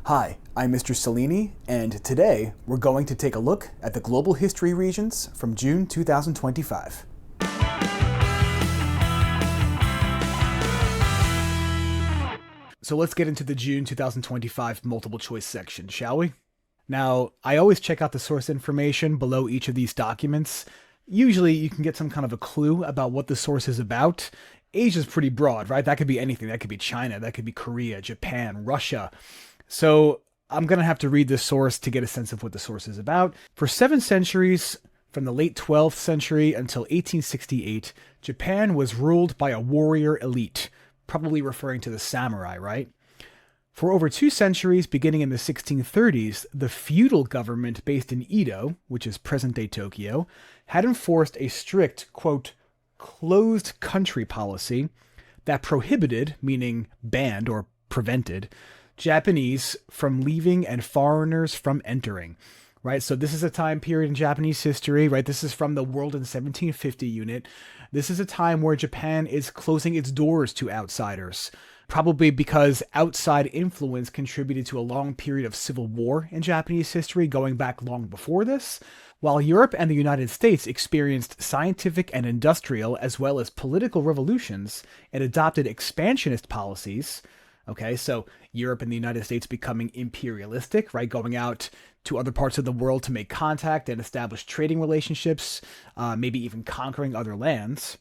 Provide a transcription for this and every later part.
Hi, I'm Mr. Cellini, and today we're going to take a look at the global history regions from June 2025. So let's get into the June 2025 multiple choice section, shall we? Now, I always check out the source information below each of these documents. Usually you can get some kind of a clue about what the source is about. Asia's pretty broad, right? That could be anything. That could be China, that could be Korea, Japan, Russia. So I'm going to have to read this source to get a sense of what the source is about. For 7 centuries, from the late 12th century until 1868, Japan was ruled by a warrior elite, probably referring to the samurai, right? For over 2 centuries, beginning in the 1630s, the feudal government based in Edo, which is present-day Tokyo, had enforced a strict, quote, closed country policy that prohibited, meaning banned or prevented, Japanese from leaving and foreigners from entering, right? So this is a time period in Japanese history, right? This is from the World in 1750 unit. This is a time where Japan is closing its doors to outsiders, probably because outside influence contributed to a long period of civil war in Japanese history going back long before this. While Europe and the United States experienced scientific and industrial as well as political revolutions and adopted expansionist policies. Okay, so Europe and the United States becoming imperialistic, right? Going out to other parts of the world to make contact and establish trading relationships, maybe even conquering other lands.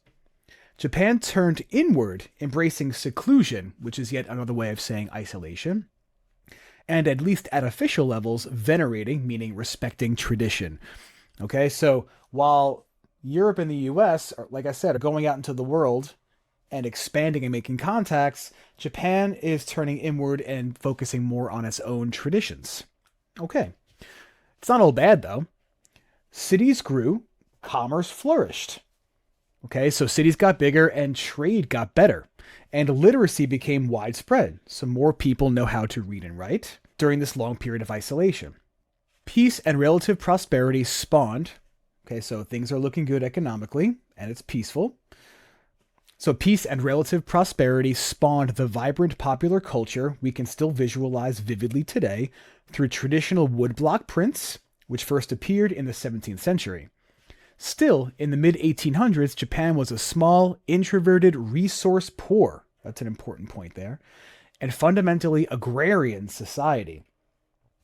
Japan turned inward, embracing seclusion, which is yet another way of saying isolation. And at least at official levels, venerating, meaning respecting tradition. Okay, so while Europe and the US, like I said, are going out into the world and expanding and making contacts, Japan is turning inward and focusing more on its own traditions. Okay. It's not all bad, though. Cities grew, commerce flourished. Okay, so cities got bigger and trade got better. And literacy became widespread, so more people know how to read and write during this long period of isolation. Peace and relative prosperity spawned. Okay, so things are looking good economically, and it's peaceful. So peace and relative prosperity spawned the vibrant popular culture we can still visualize vividly today through traditional woodblock prints, which first appeared in the 17th century. Still, in the mid-1800s, Japan was a small, introverted, resource-poor, that's an important point there, and fundamentally agrarian society.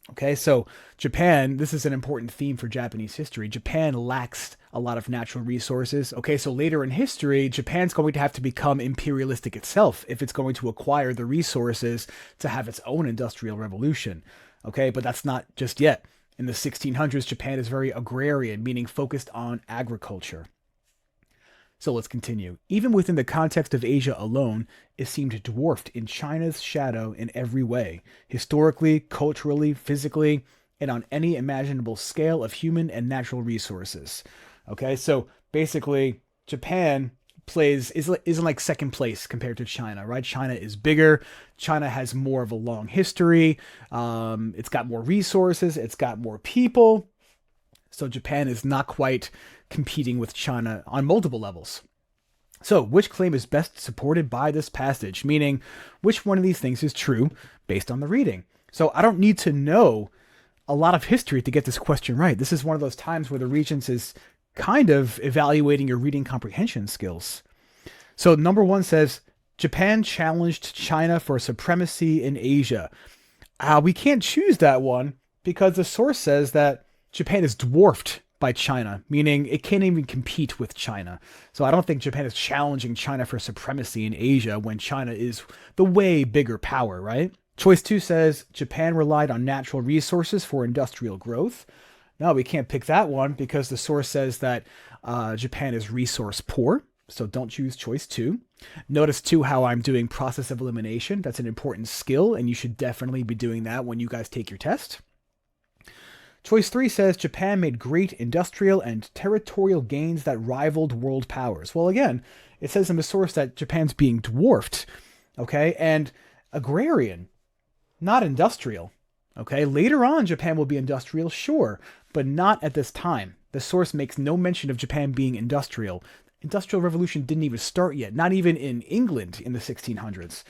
Okay, so Japan, this is an important theme for Japanese history. Japan lacks a lot of natural resources. Okay, so later in history, Japan's going to have to become imperialistic itself if it's going to acquire the resources to have its own industrial revolution. Okay, but that's not just yet. In the 1600s, Japan is very agrarian, meaning focused on agriculture. So let's continue. Even within the context of Asia alone, it seemed dwarfed in China's shadow in every way, historically, culturally, physically, and on any imaginable scale of human and natural resources. Okay, so basically, Japan is in like second place compared to China, right? China is bigger. China has more of a long history. It's got more resources. It's got more people. So Japan is not quite competing with China on multiple levels. So which claim is best supported by this passage? Meaning, which one of these things is true based on the reading? So I don't need to know a lot of history to get this question right. This is one of those times where the Regents is kind of evaluating your reading comprehension skills. So number 1 says, Japan challenged China for supremacy in Asia. We can't choose that one because the source says that Japan is dwarfed by China, meaning it can't even compete with China. So I don't think Japan is challenging China for supremacy in Asia when China is the way bigger power, right? Choice 2 says Japan relied on natural resources for industrial growth. No, we can't pick that one because the source says that Japan is resource poor. So don't choose choice 2. Notice too how I'm doing process of elimination. That's an important skill, and you should definitely be doing that when you guys take your test. Choice 3 says Japan made great industrial and territorial gains that rivaled world powers. Well, again, it says in the source that Japan's being dwarfed, okay, and agrarian, not industrial, okay. Later on, Japan will be industrial, sure, but not at this time. The source makes no mention of Japan being industrial. Industrial revolution didn't even start yet, not even in England in the 1600s.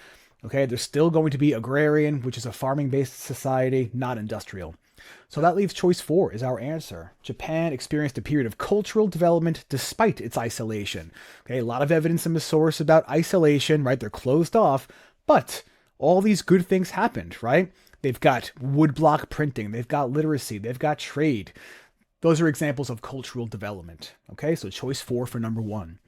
Okay, there's still going to be agrarian, which is a farming-based society, not industrial. So that leaves choice 4 is our answer. Japan experienced a period of cultural development despite its isolation. Okay, a lot of evidence in the source about isolation, right? They're closed off, but all these good things happened, right? They've got woodblock printing, they've got literacy, they've got trade. Those are examples of cultural development. Okay, so choice 4 for number 1.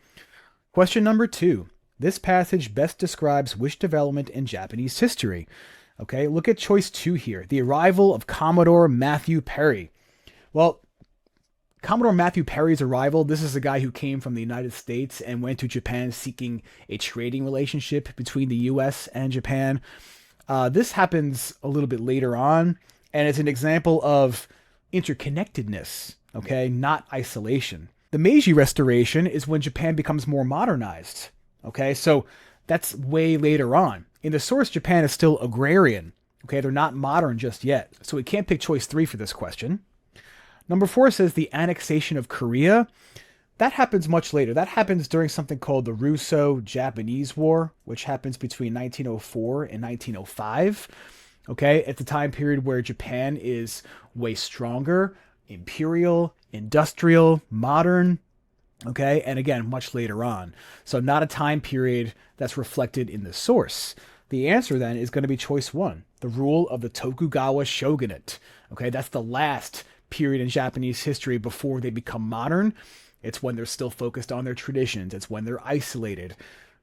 Question number 2. This passage best describes which development in Japanese history? Okay, look at choice 2 here. The arrival of Commodore Matthew Perry. Well, Commodore Matthew Perry's arrival, this is a guy who came from the United States and went to Japan seeking a trading relationship between the US and Japan. This happens a little bit later on, and it's an example of interconnectedness, okay, not isolation. The Meiji Restoration is when Japan becomes more modernized, okay, so that's way later on. In the source, Japan is still agrarian. Okay, they're not modern just yet. So we can't pick choice 3 for this question. Number 4 says the annexation of Korea. That happens much later. That happens during something called the Russo-Japanese War, which happens between 1904 and 1905. Okay, at the time period where Japan is way stronger, imperial, industrial, modern. Okay, and again, much later on. So not a time period that's reflected in the source. The answer then is going to be choice 1, the rule of the Tokugawa shogunate. Okay, that's the last period in Japanese history before they become modern. It's when they're still focused on their traditions. It's when they're isolated.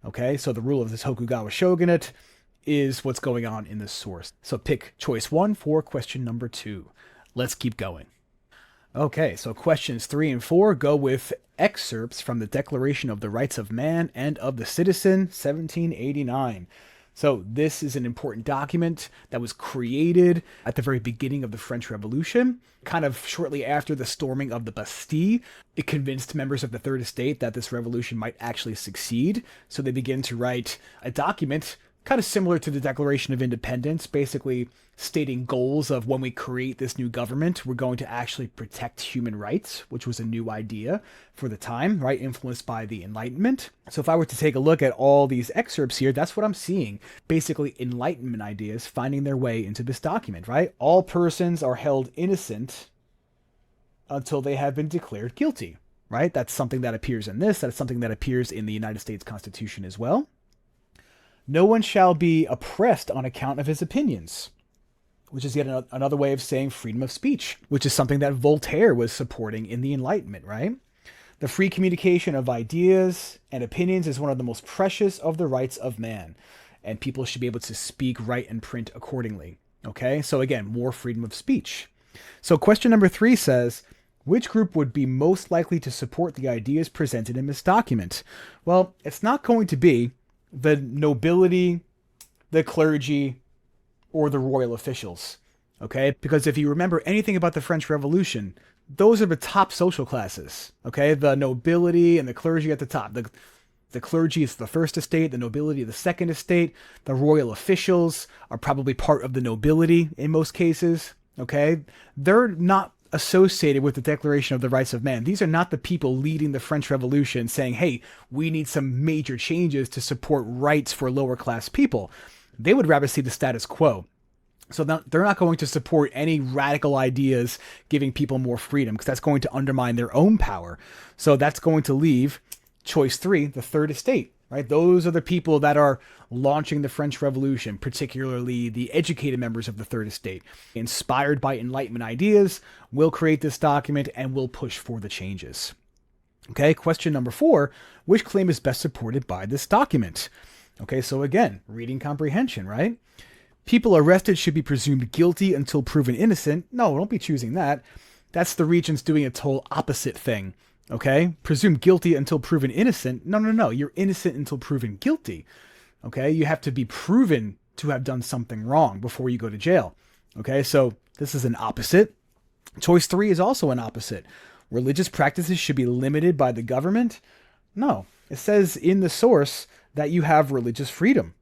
Okay, so the rule of the Tokugawa shogunate is what's going on in the source. So pick choice 1 for question number 2. Let's keep going. Okay, so questions 3 and 4 go with excerpts from the Declaration of the Rights of Man and of the Citizen, 1789. So this is an important document that was created at the very beginning of the French Revolution, kind of shortly after the storming of the Bastille. It convinced members of the Third Estate that this revolution might actually succeed. So they begin to write a document kind of similar to the Declaration of Independence, basically stating goals of when we create this new government, we're going to actually protect human rights, which was a new idea for the time, right? Influenced by the Enlightenment. So if I were to take a look at all these excerpts here, that's what I'm seeing. Basically Enlightenment ideas finding their way into this document, right? All persons are held innocent until they have been declared guilty, right? That's something that appears in this. That's something that appears in the United States Constitution as well. No one shall be oppressed on account of his opinions, which is yet another way of saying freedom of speech, which is something that Voltaire was supporting in the Enlightenment, right? The free communication of ideas and opinions is one of the most precious of the rights of man, and people should be able to speak, write, and print accordingly, okay? So again, more freedom of speech. So question number 3 says, which group would be most likely to support the ideas presented in this document? Well, it's not going to be the nobility, the clergy, or the royal officials, okay? Because if you remember anything about the French Revolution, those are the top social classes, okay? The nobility and the clergy at the top. The clergy is the first estate, the nobility the second estate. The royal officials are probably part of the nobility in most cases, okay? They're not associated with the Declaration of the Rights of Man. These are not the people leading the French Revolution saying, hey, we need some major changes to support rights for lower class people. They would rather see the status quo. So they're not going to support any radical ideas giving people more freedom because that's going to undermine their own power. So that's going to leave choice 3, the third estate, right? Those are the people that are launching the French Revolution, particularly the educated members of the third estate, inspired by Enlightenment ideas, will create this document and will push for the changes. Okay, question number 4, which claim is best supported by this document? Okay, so again, reading comprehension, right? People arrested should be presumed guilty until proven innocent. No, don't be choosing that. That's the Regents doing its whole opposite thing. Okay, presumed guilty until proven innocent. No. You're innocent until proven guilty. Okay, you have to be proven to have done something wrong before you go to jail. Okay, so this is an opposite. Choice 3 is also an opposite. Religious practices should be limited by the government. No, it says in the source that you have religious freedom,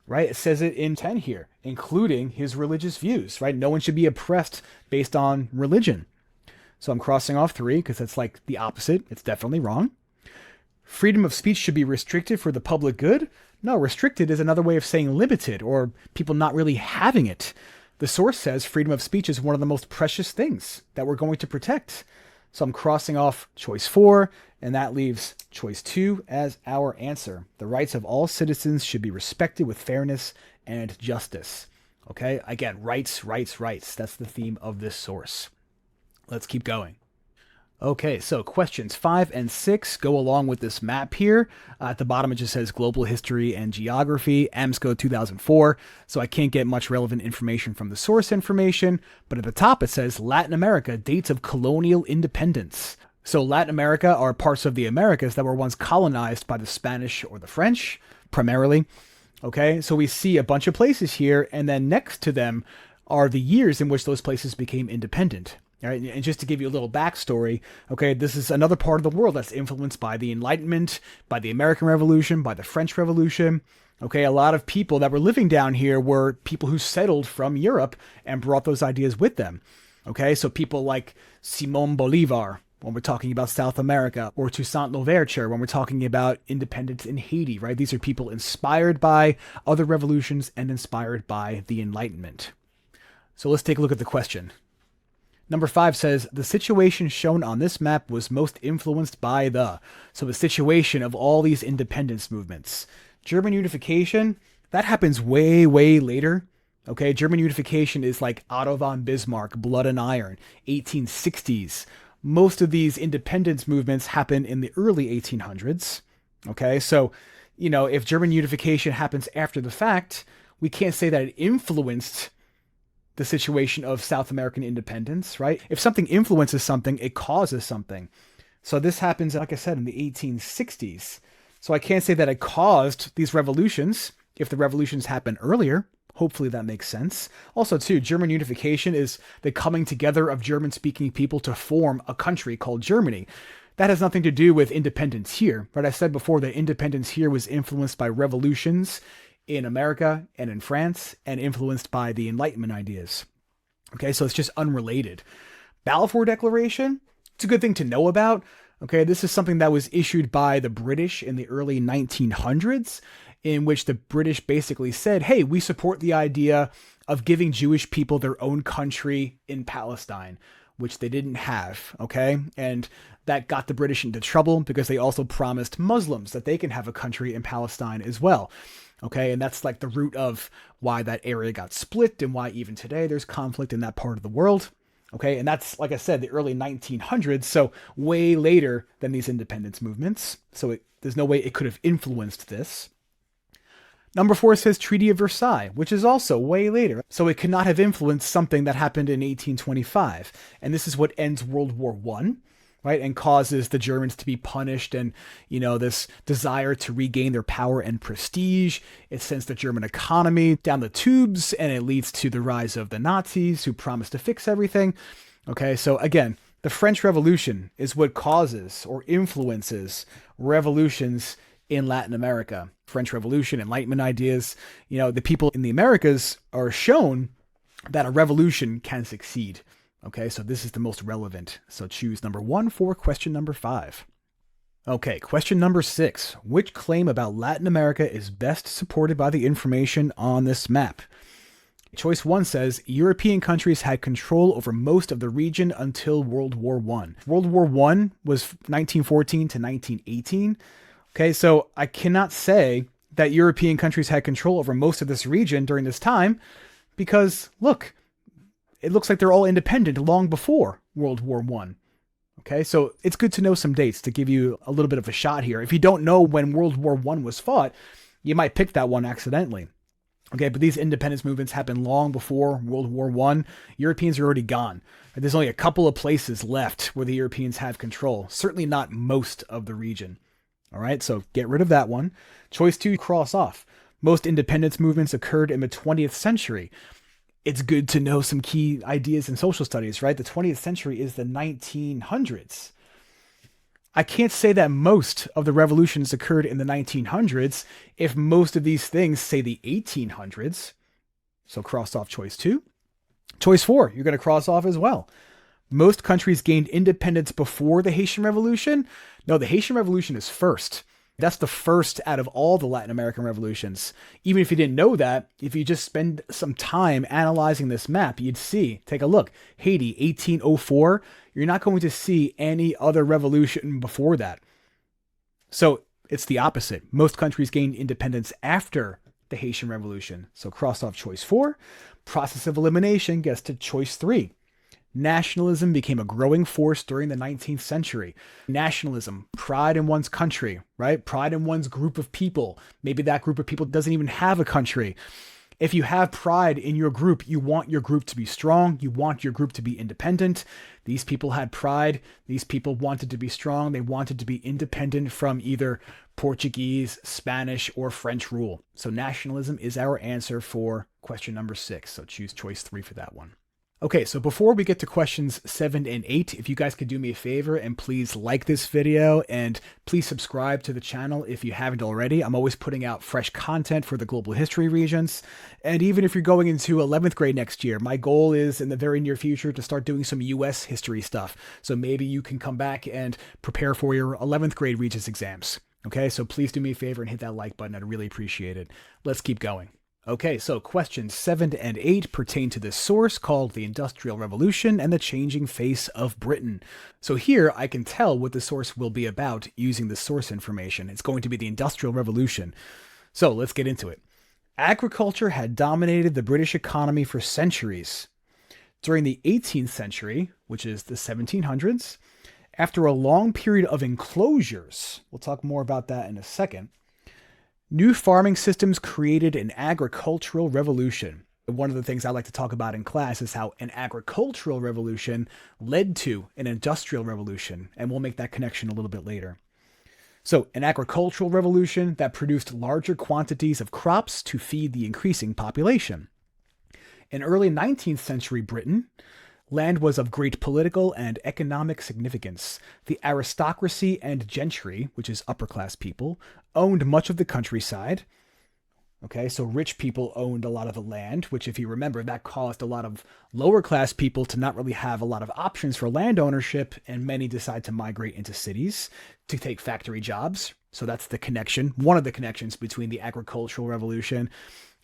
right? It says it in 10 here, including his religious views, right? No one should be oppressed based on religion. So I'm crossing off 3 because that's like the opposite. It's definitely wrong. Freedom of speech should be restricted for the public good. No, restricted is another way of saying limited, or people not really having it. The source says freedom of speech is one of the most precious things that we're going to protect. So I'm crossing off choice 4, and that leaves choice 2 as our answer. The rights of all citizens should be respected with fairness and justice. Okay, again, rights, rights, rights. That's the theme of this source. Let's keep going. Okay, so questions 5 and 6 go along with this map here. At the bottom, it just says Global History and Geography, AMSCO 2004. So I can't get much relevant information from the source information. But at the top, it says Latin America, dates of colonial independence. So Latin America are parts of the Americas that were once colonized by the Spanish or the French, primarily. Okay, so we see a bunch of places here, and then next to them are the years in which those places became independent. All right, and just to give you a little backstory, okay, this is another part of the world that's influenced by the Enlightenment, by the American Revolution, by the French Revolution. Okay, a lot of people that were living down here were people who settled from Europe and brought those ideas with them. Okay, so people like Simón Bolívar, when we're talking about South America, or Toussaint Louverture, when we're talking about independence in Haiti, right? These are people inspired by other revolutions and inspired by the Enlightenment. So let's take a look at the question. Number 5 says, the situation shown on this map was most influenced by so the situation of all these independence movements. German unification, that happens way, way later. Okay, German unification is like Otto von Bismarck, Blood and Iron, 1860s. Most of these independence movements happen in the early 1800s. Okay, so, if German unification happens after the fact, we can't say that it influenced the situation of South American independence, right? If something influences something, it causes something. So this happens, like I said, in the 1860s. So I can't say that it caused these revolutions if the revolutions happened earlier. Hopefully that makes sense. Also, too, German unification is the coming together of German-speaking people to form a country called Germany. That has nothing to do with independence here, right? I said before that independence here was influenced by revolutions in America and in France, and influenced by the Enlightenment ideas. Okay, so it's just unrelated. Balfour Declaration, it's a good thing to know about. Okay, this is something that was issued by the British in the early 1900s, in which the British basically said, hey, we support the idea of giving Jewish people their own country in Palestine, which they didn't have, okay? And that got the British into trouble because they also promised Muslims that they can have a country in Palestine as well. Okay, and that's like the root of why that area got split and why even today there's conflict in that part of the world. Okay, and that's, like I said, the early 1900s, so way later than these independence movements. So there's no way it could have influenced this. Number 4 says Treaty of Versailles, which is also way later. So it could not have influenced something that happened in 1825. And this is what ends World War I. Right, and causes the Germans to be punished, and this desire to regain their power and prestige. It sends the German economy down the tubes, and it leads to the rise of the Nazis, who promise to fix everything. Okay, so again, the French Revolution is what causes or influences revolutions in Latin America. French Revolution, Enlightenment ideas. The people in the Americas are shown that a revolution can succeed. Okay, so this is the most relevant. So choose number 1 for question number 5. Okay, question number 6. Which claim about Latin America is best supported by the information on this map? Choice 1 says, European countries had control over most of the region until World War I. World War I was 1914 to 1918. Okay, so I cannot say that European countries had control over most of this region during this time because, look, it looks like they're all independent long before World War I. Okay, so it's good to know some dates to give you a little bit of a shot here. If you don't know when World War I was fought, you might pick that one accidentally. Okay, but these independence movements happened long before World War I. Europeans are already gone. There's only a couple of places left where the Europeans have control. Certainly not most of the region. All right, so get rid of that one. Choice 2, cross off. Most independence movements occurred in the 20th century. It's good to know some key ideas in social studies, right? The 20th century is the 1900s. I can't say that most of the revolutions occurred in the 1900s if most of these things say the 1800s. So cross off choice 2. Choice 4, you're going to cross off as well. Most countries gained independence before the Haitian Revolution. No, the Haitian Revolution is first. That's the first out of all the Latin American revolutions. Even if you didn't know that, if you just spend some time analyzing this map, you'd see, take a look, Haiti, 1804, you're not going to see any other revolution before that. So it's the opposite. Most countries gained independence after the Haitian Revolution. So cross off choice 4. Process of elimination gets to choice 3. Nationalism became a growing force during the 19th century. Nationalism, pride in one's country, right? Pride in one's group of people. Maybe that group of people doesn't even have a country. If you have pride in your group, you want your group to be strong. You want your group to be independent. These people had pride. These people wanted to be strong. They wanted to be independent from either Portuguese, Spanish, or French rule. So nationalism is our answer for question number 6. So choose choice 3 for that one. Okay, so before we get to questions 7 and 8, if you guys could do me a favor and please like this video and please subscribe to the channel if you haven't already. I'm always putting out fresh content for the global history Regents. And even if you're going into 11th grade next year, my goal is in the very near future to start doing some US history stuff. So maybe you can come back and prepare for your 11th grade Regents exams. Okay, so please do me a favor and hit that like button. I'd really appreciate it. Let's keep going. Okay, so questions 7 and 8 pertain to this source called the Industrial Revolution and the Changing Face of Britain. So here I can tell what the source will be about using the source information. It's going to be the Industrial Revolution. So let's get into it. Agriculture had dominated the British economy for centuries. During the 18th century, which is the 1700s, after a long period of enclosures, we'll talk more about that in a second, new farming systems created an agricultural revolution. One of the things I like to talk about in class is how an agricultural revolution led to an industrial revolution, and we'll make that connection a little bit later. So, an agricultural revolution that produced larger quantities of crops to feed the increasing population. In early 19th century Britain, land was of great political and economic significance. The aristocracy and gentry, which is upper class people, owned much of the countryside. Okay, so rich people owned a lot of the land, which if you remember, that caused a lot of lower class people to not really have a lot of options for land ownership, and many decide to migrate into cities to take factory jobs. So that's the connection, one of the connections between the agricultural revolution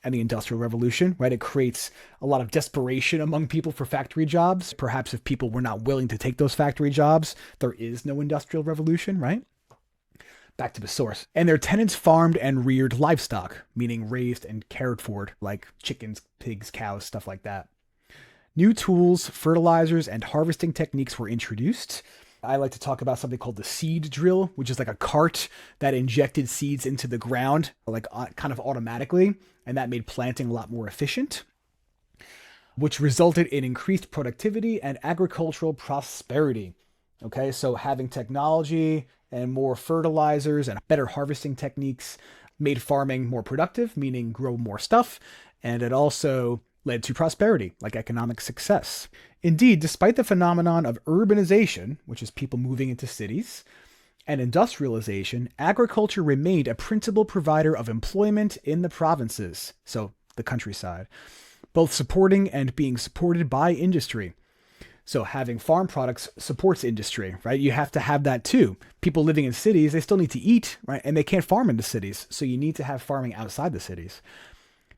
and the Industrial Revolution, right? It creates a lot of desperation among people for factory jobs. Perhaps if people were not willing to take those factory jobs, there is no Industrial Revolution, right? Back to the source. And their tenants farmed and reared livestock, meaning raised and cared for, like chickens, pigs, cows, stuff like that. New tools, fertilizers, and harvesting techniques were introduced. I like to talk about something called the seed drill, which is like a cart that injected seeds into the ground, like kind of automatically, and that made planting a lot more efficient, which resulted in increased productivity and agricultural prosperity. Okay, so having technology and more fertilizers and better harvesting techniques made farming more productive, meaning grow more stuff, and it also led to prosperity, like economic success. Indeed, despite the phenomenon of urbanization, which is people moving into cities, and industrialization, agriculture remained a principal provider of employment in the provinces, so the countryside, both supporting and being supported by industry. So having farm products supports industry, right? You have to have that too. People living in cities, they still need to eat, right? And they can't farm in the cities, so you need to have farming outside the cities.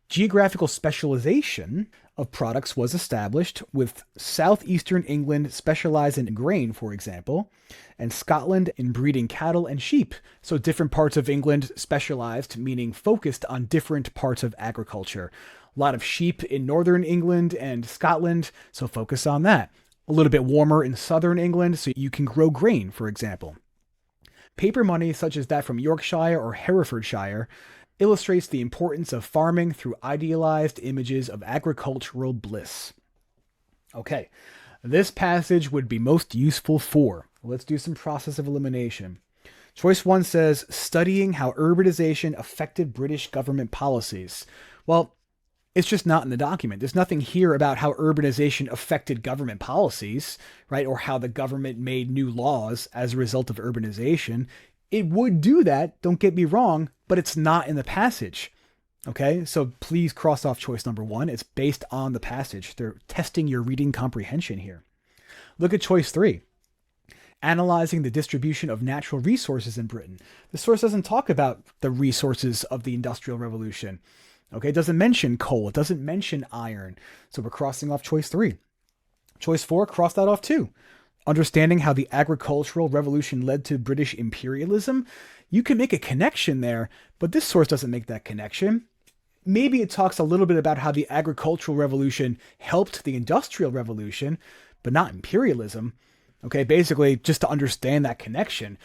Geographical specialization of products was established, with southeastern England specialized in grain, for example, and Scotland in breeding cattle and sheep. So different parts of England specialized, meaning focused on different parts of agriculture. A lot of sheep in northern England and Scotland, so focus on that. A little bit warmer in southern England, so you can grow grain, for example. Paper money, such as that from Yorkshire or Herefordshire, illustrates the importance of farming through idealized images of agricultural bliss. Okay, this passage would be most useful for, let's do some process of elimination. Choice 1 says, studying how urbanization affected British government policies. Well, it's just not in the document. There's nothing here about how urbanization affected government policies, right? Or how the government made new laws as a result of urbanization. It would do that, don't get me wrong, but it's not in the passage. Okay, so please cross off choice number 1. It's based on the passage. They're testing your reading comprehension here. Look at choice 3. analyzing the distribution of natural resources in Britain. The source doesn't talk about the resources of the Industrial Revolution. Okay, it doesn't mention coal. It doesn't mention iron. So we're crossing off choice 3. Choice 4, cross that off too. Understanding how the agricultural revolution led to British imperialism. You can make a connection there, but this source doesn't make that connection. Maybe it talks a little bit about how the agricultural revolution helped the industrial revolution, but not imperialism. Okay, basically, just to understand that connection,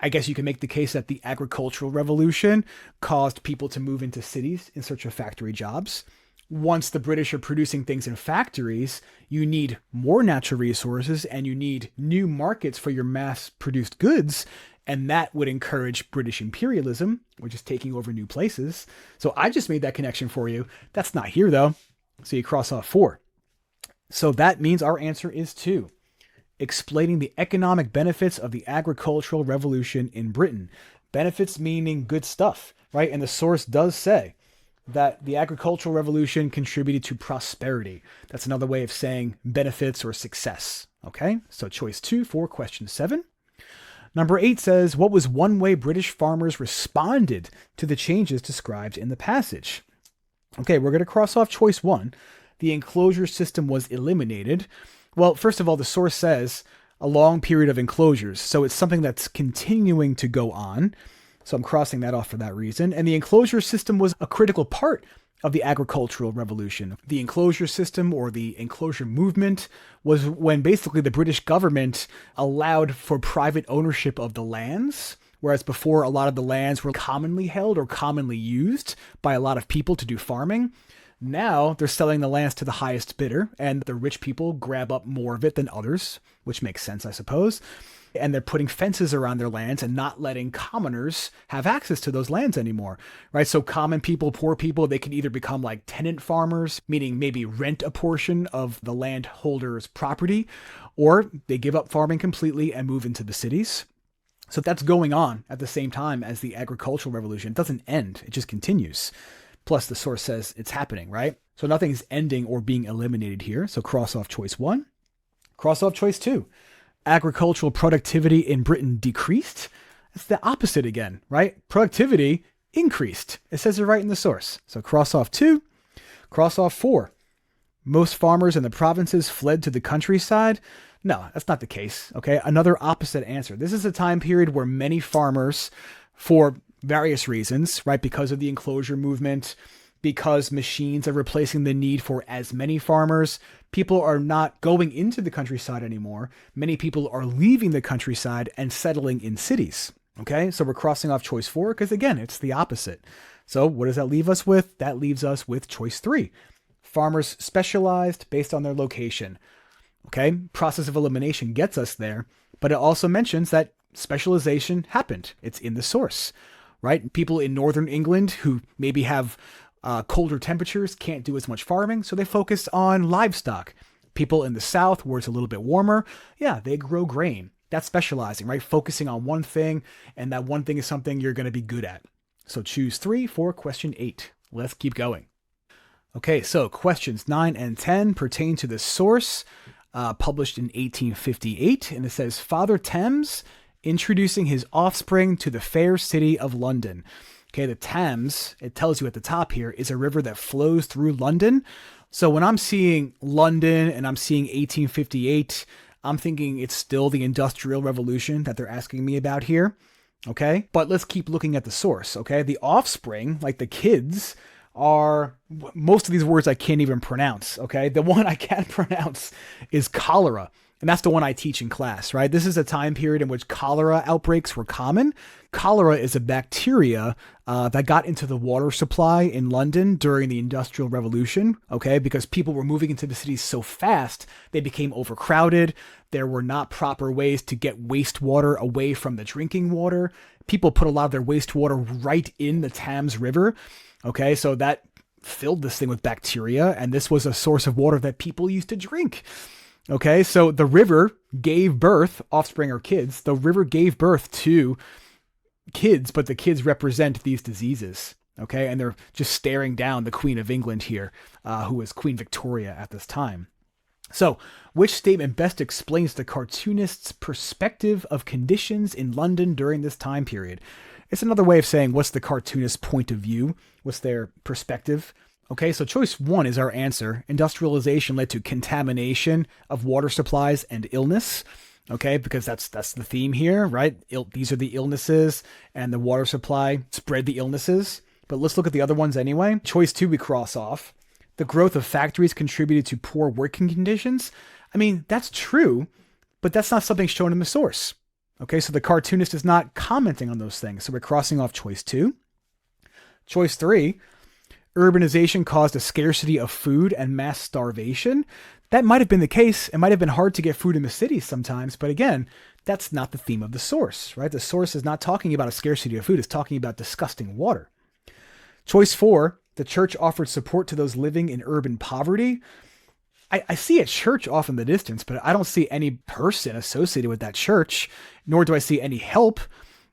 I guess you can make the case that the agricultural revolution caused people to move into cities in search of factory jobs. Once the British are producing things in factories, you need more natural resources and you need new markets for your mass-produced goods. And that would encourage British imperialism, which is taking over new places. So I just made that connection for you. That's not here, though. So you cross off 4. So that means our answer is 2. Explaining the economic benefits of the agricultural revolution in Britain. Benefits meaning good stuff, right? And the source does say that the agricultural revolution contributed to prosperity. That's another way of saying benefits or success. Okay, so choice 2 for question 7. Number 8 says, what was one way British farmers responded to the changes described in the passage? Okay, we're going to cross off choice 1. The enclosure system was eliminated. Well, first of all, the source says a long period of enclosures. So it's something that's continuing to go on. So I'm crossing that off for that reason. And the enclosure system was a critical part of the agricultural revolution. The enclosure system or the enclosure movement was when basically the British government allowed for private ownership of the lands, whereas before a lot of the lands were commonly held or commonly used by a lot of people to do farming. Now they're selling the lands to the highest bidder, and the rich people grab up more of it than others, which makes sense, I suppose. And they're putting fences around their lands and not letting commoners have access to those lands anymore, right? So common people, poor people, they can either become like tenant farmers, meaning maybe rent a portion of the landholder's property, or they give up farming completely and move into the cities. So that's going on at the same time as the agricultural revolution. It doesn't end, it just continues. Plus the source says it's happening, right? So nothing's ending or being eliminated here. So cross off choice 1, cross off choice 2. Agricultural productivity in Britain decreased. That's the opposite again, right? Productivity increased. It says it right in the source. So cross off 2, cross off 4. Most farmers in the provinces fled to the countryside. No, that's not the case. Okay. Another opposite answer. This is a time period where many farmers, for various reasons, right? Because of the enclosure movement, because machines are replacing the need for as many farmers, people are not going into the countryside anymore. Many people are leaving the countryside and settling in cities. Okay, so we're crossing off choice 4 because, again, it's the opposite. So what does that leave us with? That leaves us with choice 3. Farmers specialized based on their location. Okay, process of elimination gets us there, but it also mentions that specialization happened. It's in the source, right? People in northern England who maybe have colder temperatures can't do as much farming, so they focus on livestock. People in the south, where it's a little bit warmer, yeah, they grow grain. That's specializing, right? Focusing on one thing, and that one thing is something you're going to be good at. So choose 3 for question 8. Let's keep going. Okay, so questions 9 and 10 pertain to the source, published in 1858, and it says, Father Thames introducing his offspring to the fair city of London. Okay, the Thames, it tells you at the top here, is a river that flows through London. So when I'm seeing London and I'm seeing 1858, I'm thinking it's still the Industrial Revolution that they're asking me about here. Okay, but let's keep looking at the source. Okay, the offspring, like the kids, are, most of these words I can't even pronounce. Okay, the one I can pronounce is cholera. And that's the one I teach in class, right? This is a time period in which cholera outbreaks were common. Cholera is a bacteria that got into the water supply in London during the Industrial Revolution, okay? Because people were moving into the cities so fast, they became overcrowded. There were not proper ways to get wastewater away from the drinking water. People put a lot of their wastewater right in the Thames River, okay? So that filled this thing with bacteria, and this was a source of water that people used to drink. Okay, so the river gave birth, offspring or kids, the river gave birth to kids, but the kids represent these diseases. Okay, and they're just staring down the Queen of England here, who was Queen Victoria at this time. So, which statement best explains the cartoonist's perspective of conditions in London during this time period? It's another way of saying what's the cartoonist's point of view? What's their perspective? Okay, so choice 1 is our answer. Industrialization led to contamination of water supplies and illness. Okay, because that's the theme here, right? These are the illnesses, and the water supply spread the illnesses. But let's look at the other ones anyway. Choice 2 we cross off. The growth of factories contributed to poor working conditions. I mean, that's true, but that's not something shown in the source. Okay, so the cartoonist is not commenting on those things. So we're crossing off choice 2. Choice 3, urbanization caused a scarcity of food and mass starvation. That might have been the case. It might have been hard to get food in the cities sometimes, but again, that's not the theme of the source, right? The source is not talking about a scarcity of food, it's talking about disgusting water. Choice 4, the church offered support to those living in urban poverty. I see a church off in the distance, but I don't see any person associated with that church, nor do I see any help.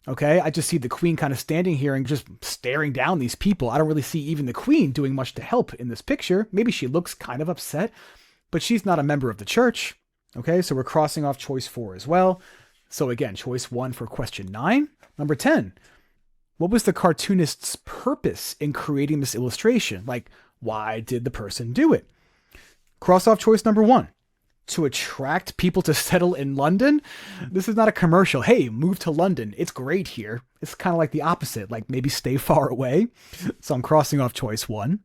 Okay, I just see the queen kind of standing here and just staring down these people. I don't really see even the queen doing much to help in this picture. Maybe she looks kind of upset, but she's not a member of the church. Okay, so we're crossing off choice 4 as well. So again, choice 1 for question 9. Number 10. What was the cartoonist's purpose in creating this illustration? Like, why did the person do it? Cross off choice number 1. To attract people to settle in London. This is not a commercial. Hey, move to London. It's great here. It's kind of like the opposite, like maybe stay far away. So I'm crossing off choice 1.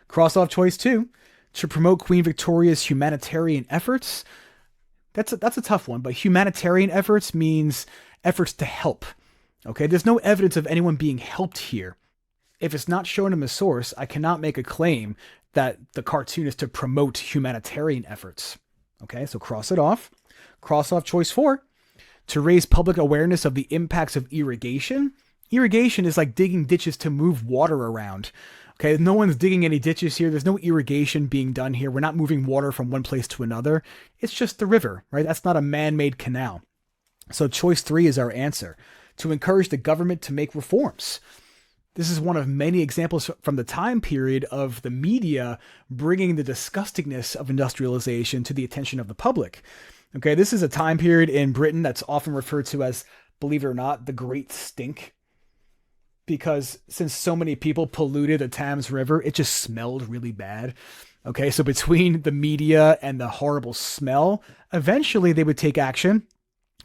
Cross off choice 2. To promote Queen Victoria's humanitarian efforts. That's a tough one, but humanitarian efforts means efforts to help. Okay, there's no evidence of anyone being helped here. If it's not shown in the source, I cannot make a claim that the cartoon is to promote humanitarian efforts. Okay, so cross it off. Cross off choice 4. To raise public awareness of the impacts of irrigation. Irrigation is like digging ditches to move water around. Okay, no one's digging any ditches here. There's no irrigation being done here. We're not moving water from one place to another. It's just the river, right? That's not a man-made canal. So choice 3 is our answer. To encourage the government to make reforms. This is one of many examples from the time period of the media bringing the disgustingness of industrialization to the attention of the public. Okay, this is a time period in Britain that's often referred to as, believe it or not, the Great Stink. Because since so many people polluted the Thames River, it just smelled really bad. Okay, so between the media and the horrible smell, eventually they would take action.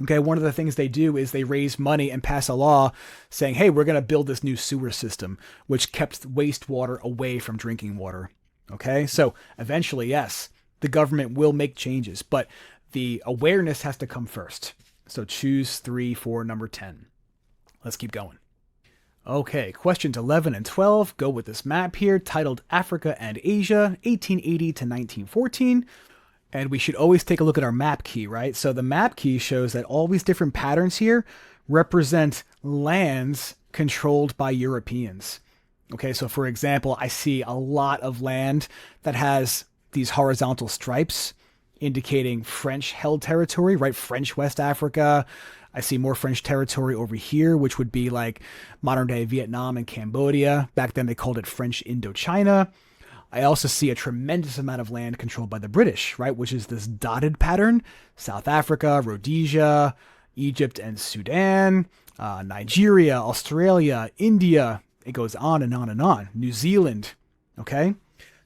Okay, one of the things they do is they raise money and pass a law saying, hey, we're going to build this new sewer system, which kept wastewater away from drinking water. Okay, so eventually, yes, the government will make changes, but the awareness has to come first. So choose 3 for number 10. Let's keep going. Okay, questions 11 and 12 go with this map here titled Africa and Asia, 1880 to 1914. And we should always take a look at our map key, right? So the map key shows that all these different patterns here represent lands controlled by Europeans. Okay, so for example, I see a lot of land that has these horizontal stripes indicating French-held territory, right? French West Africa. I see more French territory over here, which would be like modern-day Vietnam and Cambodia. Back then they called it French Indochina. I also see a tremendous amount of land controlled by the British, right? Which is this dotted pattern. South Africa, Rhodesia, Egypt and Sudan, Nigeria, Australia, India. It goes on and on and on. New Zealand, okay?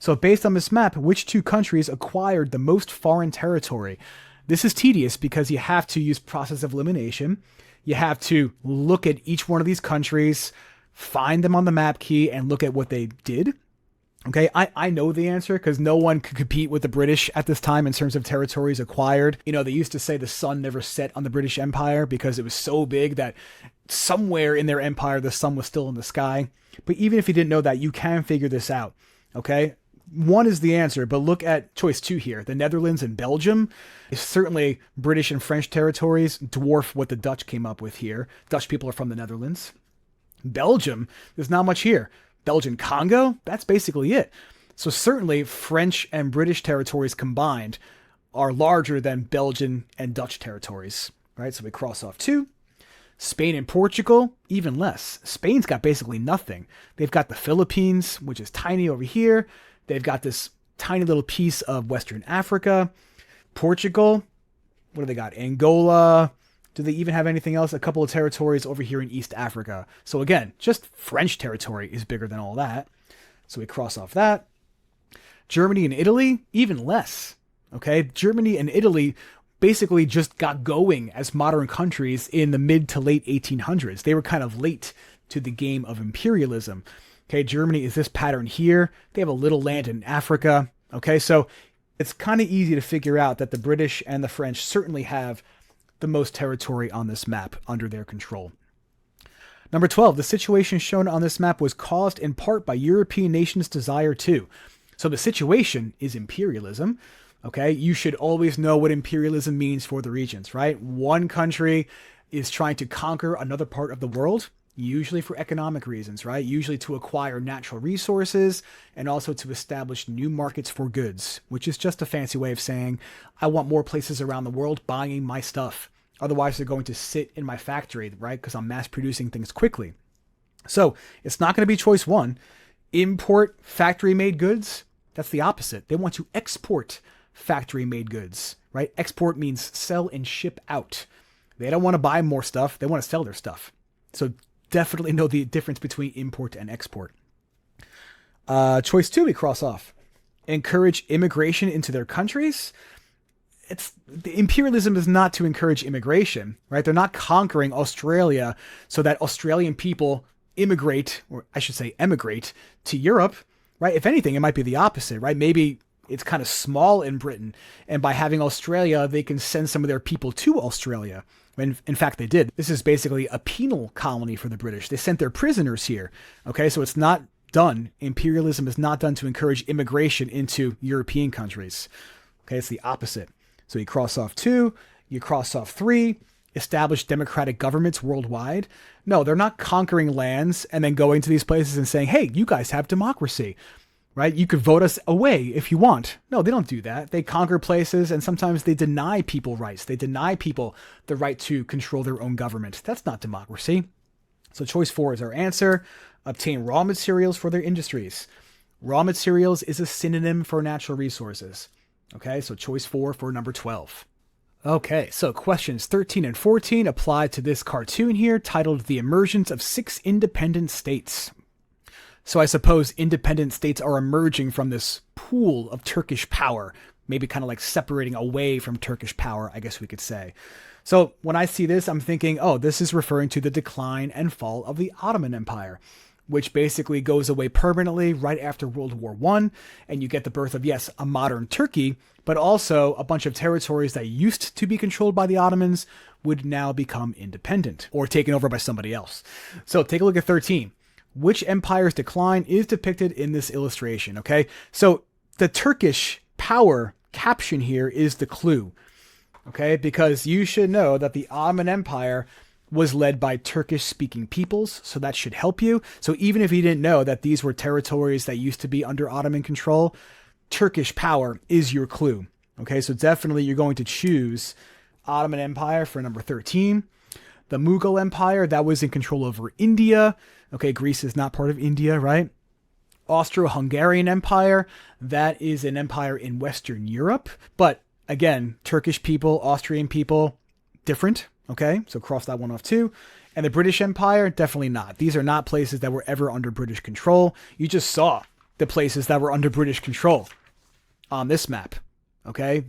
So based on this map, which 2 countries acquired the most foreign territory? This is tedious because you have to use process of elimination. You have to look at each one of these countries, find them on the map key, and look at what they did. Okay, I know the answer because no one could compete with the British at this time in terms of territories acquired. You know, they used to say the sun never set on the British Empire because it was so big that somewhere in their empire the sun was still in the sky. But even if you didn't know that, you can figure this out. Okay, 1 is the answer, but look at choice 2 here. The Netherlands and Belgium. Certainly British and French territories dwarf what the Dutch came up with here. Dutch people are from the Netherlands. Belgium, there's not much here. Belgian Congo, that's basically it. So certainly French and British territories combined are larger than Belgian and Dutch territories, right? So we cross off 2. Spain and Portugal, even less. Spain's got basically nothing. They've got the Philippines, which is tiny over here. They've got this tiny little piece of Western Africa. Portugal, what do they got? Angola. Do they even have anything else? A couple of territories over here in East Africa. So again, just French territory is bigger than all that. So we cross off that. Germany and Italy, even less. Okay, Germany and Italy basically just got going as modern countries in the mid to late 1800s. They were kind of late to the game of imperialism. Okay, Germany is this pattern here. They have a little land in Africa. Okay, so it's kind of easy to figure out that the British and the French certainly have the most territory on this map under their control. Number 12, the situation shown on this map was caused in part by European nations' desire to. So the situation is imperialism. Okay, you should always know what imperialism means for the regions, right? One country is trying to conquer another part of the world, usually for economic reasons, right? Usually to acquire natural resources and also to establish new markets for goods, which is just a fancy way of saying, I want more places around the world buying my stuff. Otherwise, they're going to sit in my factory, right? Because I'm mass producing things quickly. So it's not going to be choice one. Import factory-made goods. That's the opposite. They want to export factory-made goods, right? Export means sell and ship out. They don't want to buy more stuff. They want to sell their stuff. So definitely know the difference between import and export. Choice two, we cross off. Encourage immigration into their countries. The imperialism is not to encourage immigration, right? They're not conquering Australia so that Australian people immigrate, or I should say emigrate, to Europe, right? If anything, it might be the opposite, right? Maybe it's kind of small in Britain, and by having Australia, they can send some of their people to Australia. When in fact they did. This is basically a penal colony for the British. They sent their prisoners here. Okay, so it's not done. Imperialism is not done to encourage immigration into European countries. Okay, it's the opposite. So you cross off 2, you cross off 3, establish democratic governments worldwide. No, they're not conquering lands and then going to these places and saying, hey, you guys have democracy, right? You could vote us away if you want. No, they don't do that. They conquer places and sometimes they deny people rights. They deny people the right to control their own government. That's not democracy. So choice 4 is our answer. Obtain raw materials for their industries. Raw materials is a synonym for natural resources. Okay, so choice 4 for number 12. Okay, so questions 13 and 14 apply to this cartoon here titled The Emergence of 6 Independent States. So I suppose independent states are emerging from this pool of Turkish power, maybe kind of like separating away from Turkish power, I guess we could say. So when I see this, I'm thinking, oh, this is referring to the decline and fall of the Ottoman Empire, which basically goes away permanently right after World War I, and you get the birth of, yes, a modern Turkey, but also a bunch of territories that used to be controlled by the Ottomans would now become independent or taken over by somebody else. So take a look at 13. Which empire's decline is depicted in this illustration, okay? So the Turkish power caption here is the clue, okay? Because you should know that the Ottoman Empire was led by Turkish-speaking peoples, so that should help you. So even if you didn't know that these were territories that used to be under Ottoman control, Turkish power is your clue, okay? So definitely you're going to choose Ottoman Empire for number 13. The Mughal Empire, that was in control over India. Okay, Greece is not part of India, right? Austro-Hungarian Empire, that is an empire in Western Europe. But again, Turkish people, Austrian people, different. Okay, so cross that one off too. And the British Empire, definitely not. These are not places that were ever under British control. You just saw the places that were under British control on this map. Okay,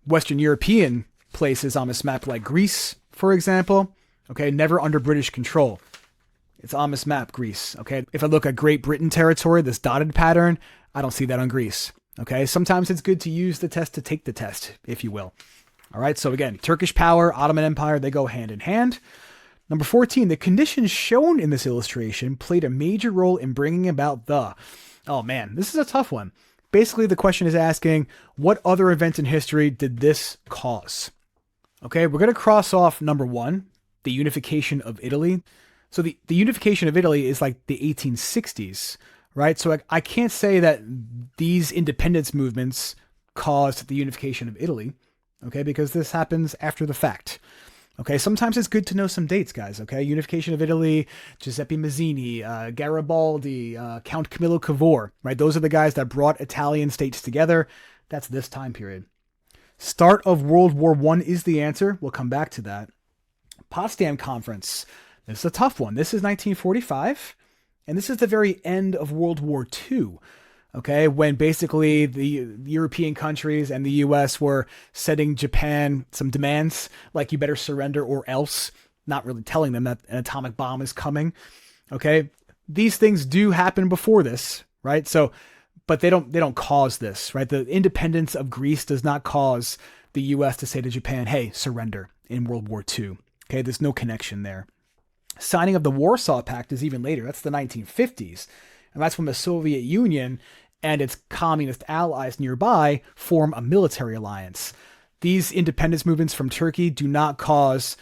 Western European places on this map like Greece, for example. Okay, never under British control. It's on this map, Greece. Okay, if I look at Great Britain territory, this dotted pattern, I don't see that on Greece. Okay, sometimes it's good to use the test to take the test, if you will. All right, so again, Turkish power, Ottoman Empire, they go hand in hand. Number 14, the conditions shown in this illustration played a major role in bringing about the... Oh man, this is a tough one. Basically, the question is asking, what other events in history did this cause? Okay, we're going to cross off number 1, the unification of Italy. So the unification of Italy is like the 1860s, right? So I can't say that these independence movements caused the unification of Italy, okay, because this happens after the fact. Okay, sometimes it's good to know some dates, guys. Okay, unification of Italy, Giuseppe Mazzini, Garibaldi, Count Camillo Cavour, right? Those are the guys that brought Italian states together. That's this time period. Start of World War I is the answer. We'll come back to that. Potsdam Conference. This is a tough one. This is 1945, and this is the very end of World War II. Okay, when basically the European countries and the US were setting Japan some demands, like you better surrender or else, not really telling them that an atomic bomb is coming. Okay, these things do happen before this, right? So, but they don't cause this, right? The independence of Greece does not cause the US to say to Japan, hey, surrender in World War II. Okay, there's no connection there. Signing of the Warsaw Pact is even later. That's the 1950s. And that's when the Soviet Union and its communist allies nearby form a military alliance. These independence movements from Turkey do not cause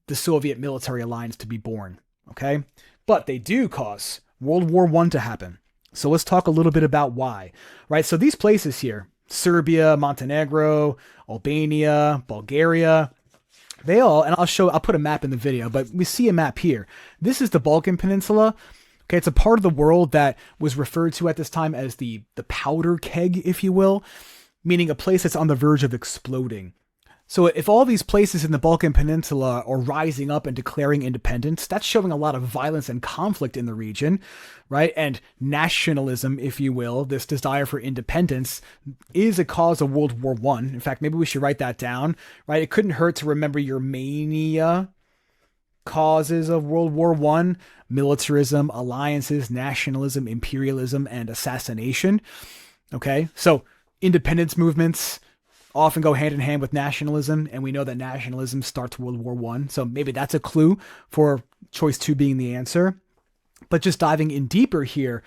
the Soviet military alliance to be born, okay? But they do cause World War I to happen. So let's talk a little bit about why, right? So these places here, Serbia, Montenegro, Albania, Bulgaria, they all, and I'll put a map in the video, but we see a map here. This is the Balkan Peninsula. Okay, it's a part of the world that was referred to at this time as the powder keg, if you will, meaning a place that's on the verge of exploding. So if all these places in the Balkan Peninsula are rising up and declaring independence, that's showing a lot of violence and conflict in the region, right? And nationalism, if you will, this desire for independence, is a cause of World War I. In fact, maybe we should write that down, right? It couldn't hurt to remember your mania causes of World War I: militarism, alliances, nationalism, imperialism, and assassination. Okay, so independence movements often go hand in hand with nationalism, and we know that nationalism starts World War I. So maybe that's a clue for choice 2 being the answer. But just diving in deeper here,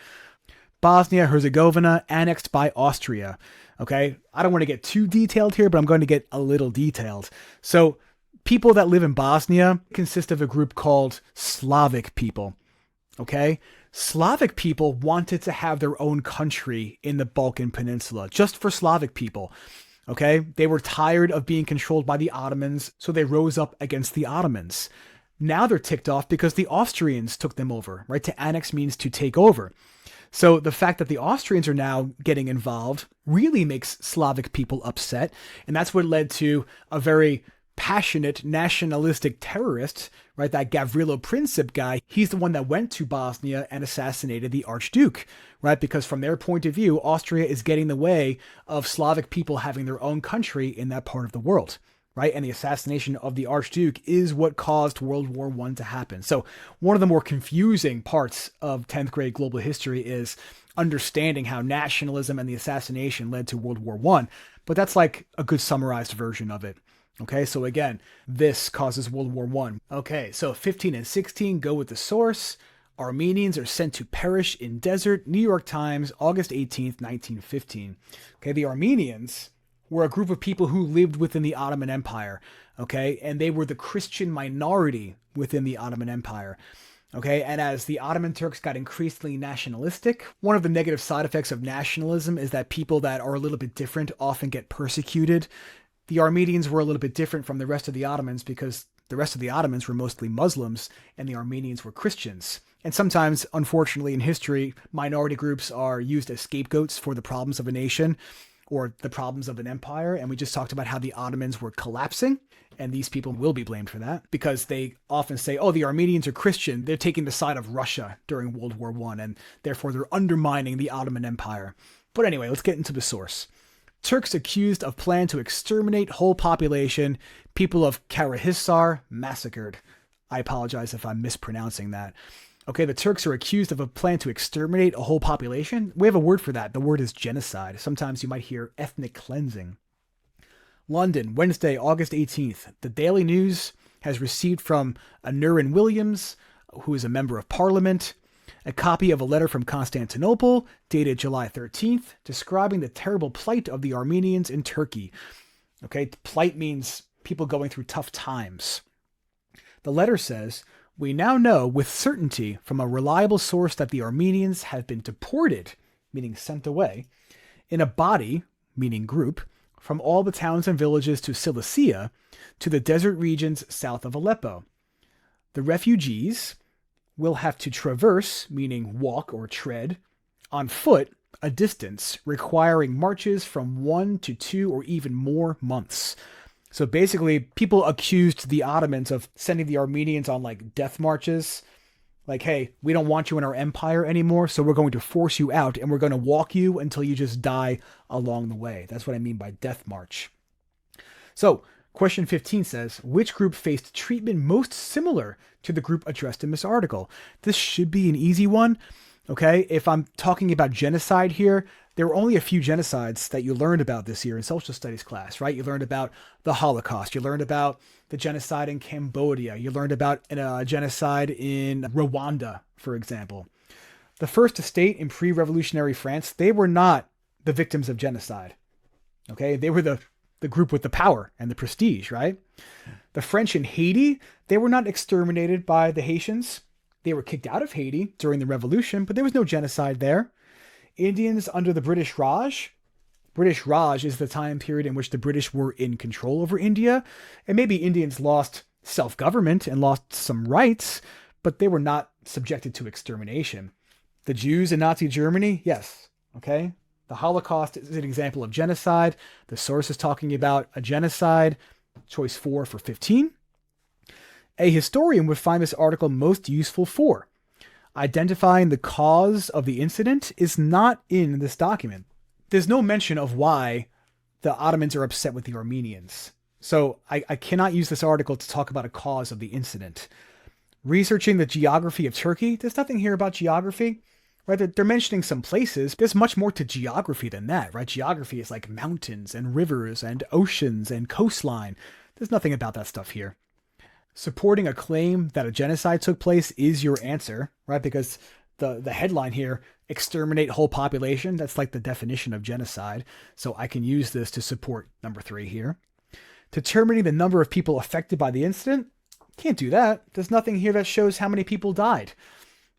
Bosnia-Herzegovina annexed by Austria. Okay, I don't want to get too detailed here, but I'm going to get a little detailed. So people that live in Bosnia consist of a group called Slavic people. Okay? Slavic people wanted to have their own country in the Balkan Peninsula, just for Slavic people. Okay? They were tired of being controlled by the Ottomans, so they rose up against the Ottomans. Now they're ticked off because the Austrians took them over, right? To annex means to take over. So the fact that the Austrians are now getting involved really makes Slavic people upset, and that's what led to a very passionate nationalistic terrorist, right? That Gavrilo Princip guy, he's the one that went to Bosnia and assassinated the Archduke, right? Because from their point of view, Austria is getting in the way of Slavic people having their own country in that part of the world, right? And the assassination of the Archduke is what caused World War I to happen. So one of the more confusing parts of 10th grade global history is understanding how nationalism and the assassination led to World War I, but that's like a good summarized version of it. Okay, so again, this causes World War I. Okay, so 15 and 16 go with the source. Armenians are sent to perish in desert. New York Times, August 18th, 1915. Okay, the Armenians were a group of people who lived within the Ottoman Empire. Okay, and they were the Christian minority within the Ottoman Empire. Okay, and as the Ottoman Turks got increasingly nationalistic, one of the negative side effects of nationalism is that people that are a little bit different often get persecuted. The Armenians were a little bit different from the rest of the Ottomans because the rest of the Ottomans were mostly Muslims and the Armenians were Christians. And sometimes, unfortunately, in history, minority groups are used as scapegoats for the problems of a nation or the problems of an empire. And we just talked about how the Ottomans were collapsing, and these people will be blamed for that because they often say, oh, the Armenians are Christian. They're taking the side of Russia during World War I, and therefore they're undermining the Ottoman Empire. But anyway, let's get into the source. Turks accused of plan to exterminate whole population. People of Karahisar massacred. I apologize if I'm mispronouncing that. Okay, the Turks are accused of a plan to exterminate a whole population. We have a word for that. The word is genocide. Sometimes you might hear ethnic cleansing. London, Wednesday, August 18th. The Daily News has received from Anurin Williams, who is a member of parliament, a copy of a letter from Constantinople, dated July 13th, describing the terrible plight of the Armenians in Turkey. Okay, plight means people going through tough times. The letter says, we now know with certainty from a reliable source that the Armenians have been deported, meaning sent away, in a body, meaning group, from all the towns and villages to Cilicia to the desert regions south of Aleppo. The refugees will have to traverse, meaning walk or tread, on foot a distance requiring marches from 1 to 2 or even more months. So basically, people accused the Ottomans of sending the Armenians on like death marches. Like, hey, we don't want you in our empire anymore, so we're going to force you out and we're going to walk you until you just die along the way. That's what I mean by death march. So, question 15 says, which group faced treatment most similar to the group addressed in this article? This should be an easy one. Okay, if I'm talking about genocide here, there were only a few genocides that you learned about this year in social studies class, right? You learned about the Holocaust. You learned about the genocide in Cambodia. You learned about a genocide in Rwanda, for example. The First Estate in pre-revolutionary France, they were not the victims of genocide. Okay, they were the group with the power and the prestige, right? The French in Haiti, they were not exterminated by the Haitians. They were kicked out of Haiti during the revolution, but there was no genocide there. Indians under the British Raj. British Raj is the time period in which the British were in control over India. And maybe Indians lost self-government and lost some rights, but they were not subjected to extermination. The Jews in Nazi Germany, yes. Okay. The Holocaust is an example of genocide. The source is talking about a genocide. Choice 4 for 15. A historian would find this article most useful for identifying the cause of the incident is not in this document. There's no mention of why the Ottomans are upset with the Armenians. So I cannot use this article to talk about a cause of the incident. Researching the geography of Turkey, there's nothing here about geography. Right? They're mentioning some places. There's much more to geography than that, right? Geography is like mountains and rivers and oceans and coastline. There's nothing about that stuff here. Supporting a claim that a genocide took place is your answer, right? Because the headline here, exterminate whole population, that's like the definition of genocide. So I can use this to support number 3 here. Determining the number of people affected by the incident, can't do that. There's nothing here that shows how many people died.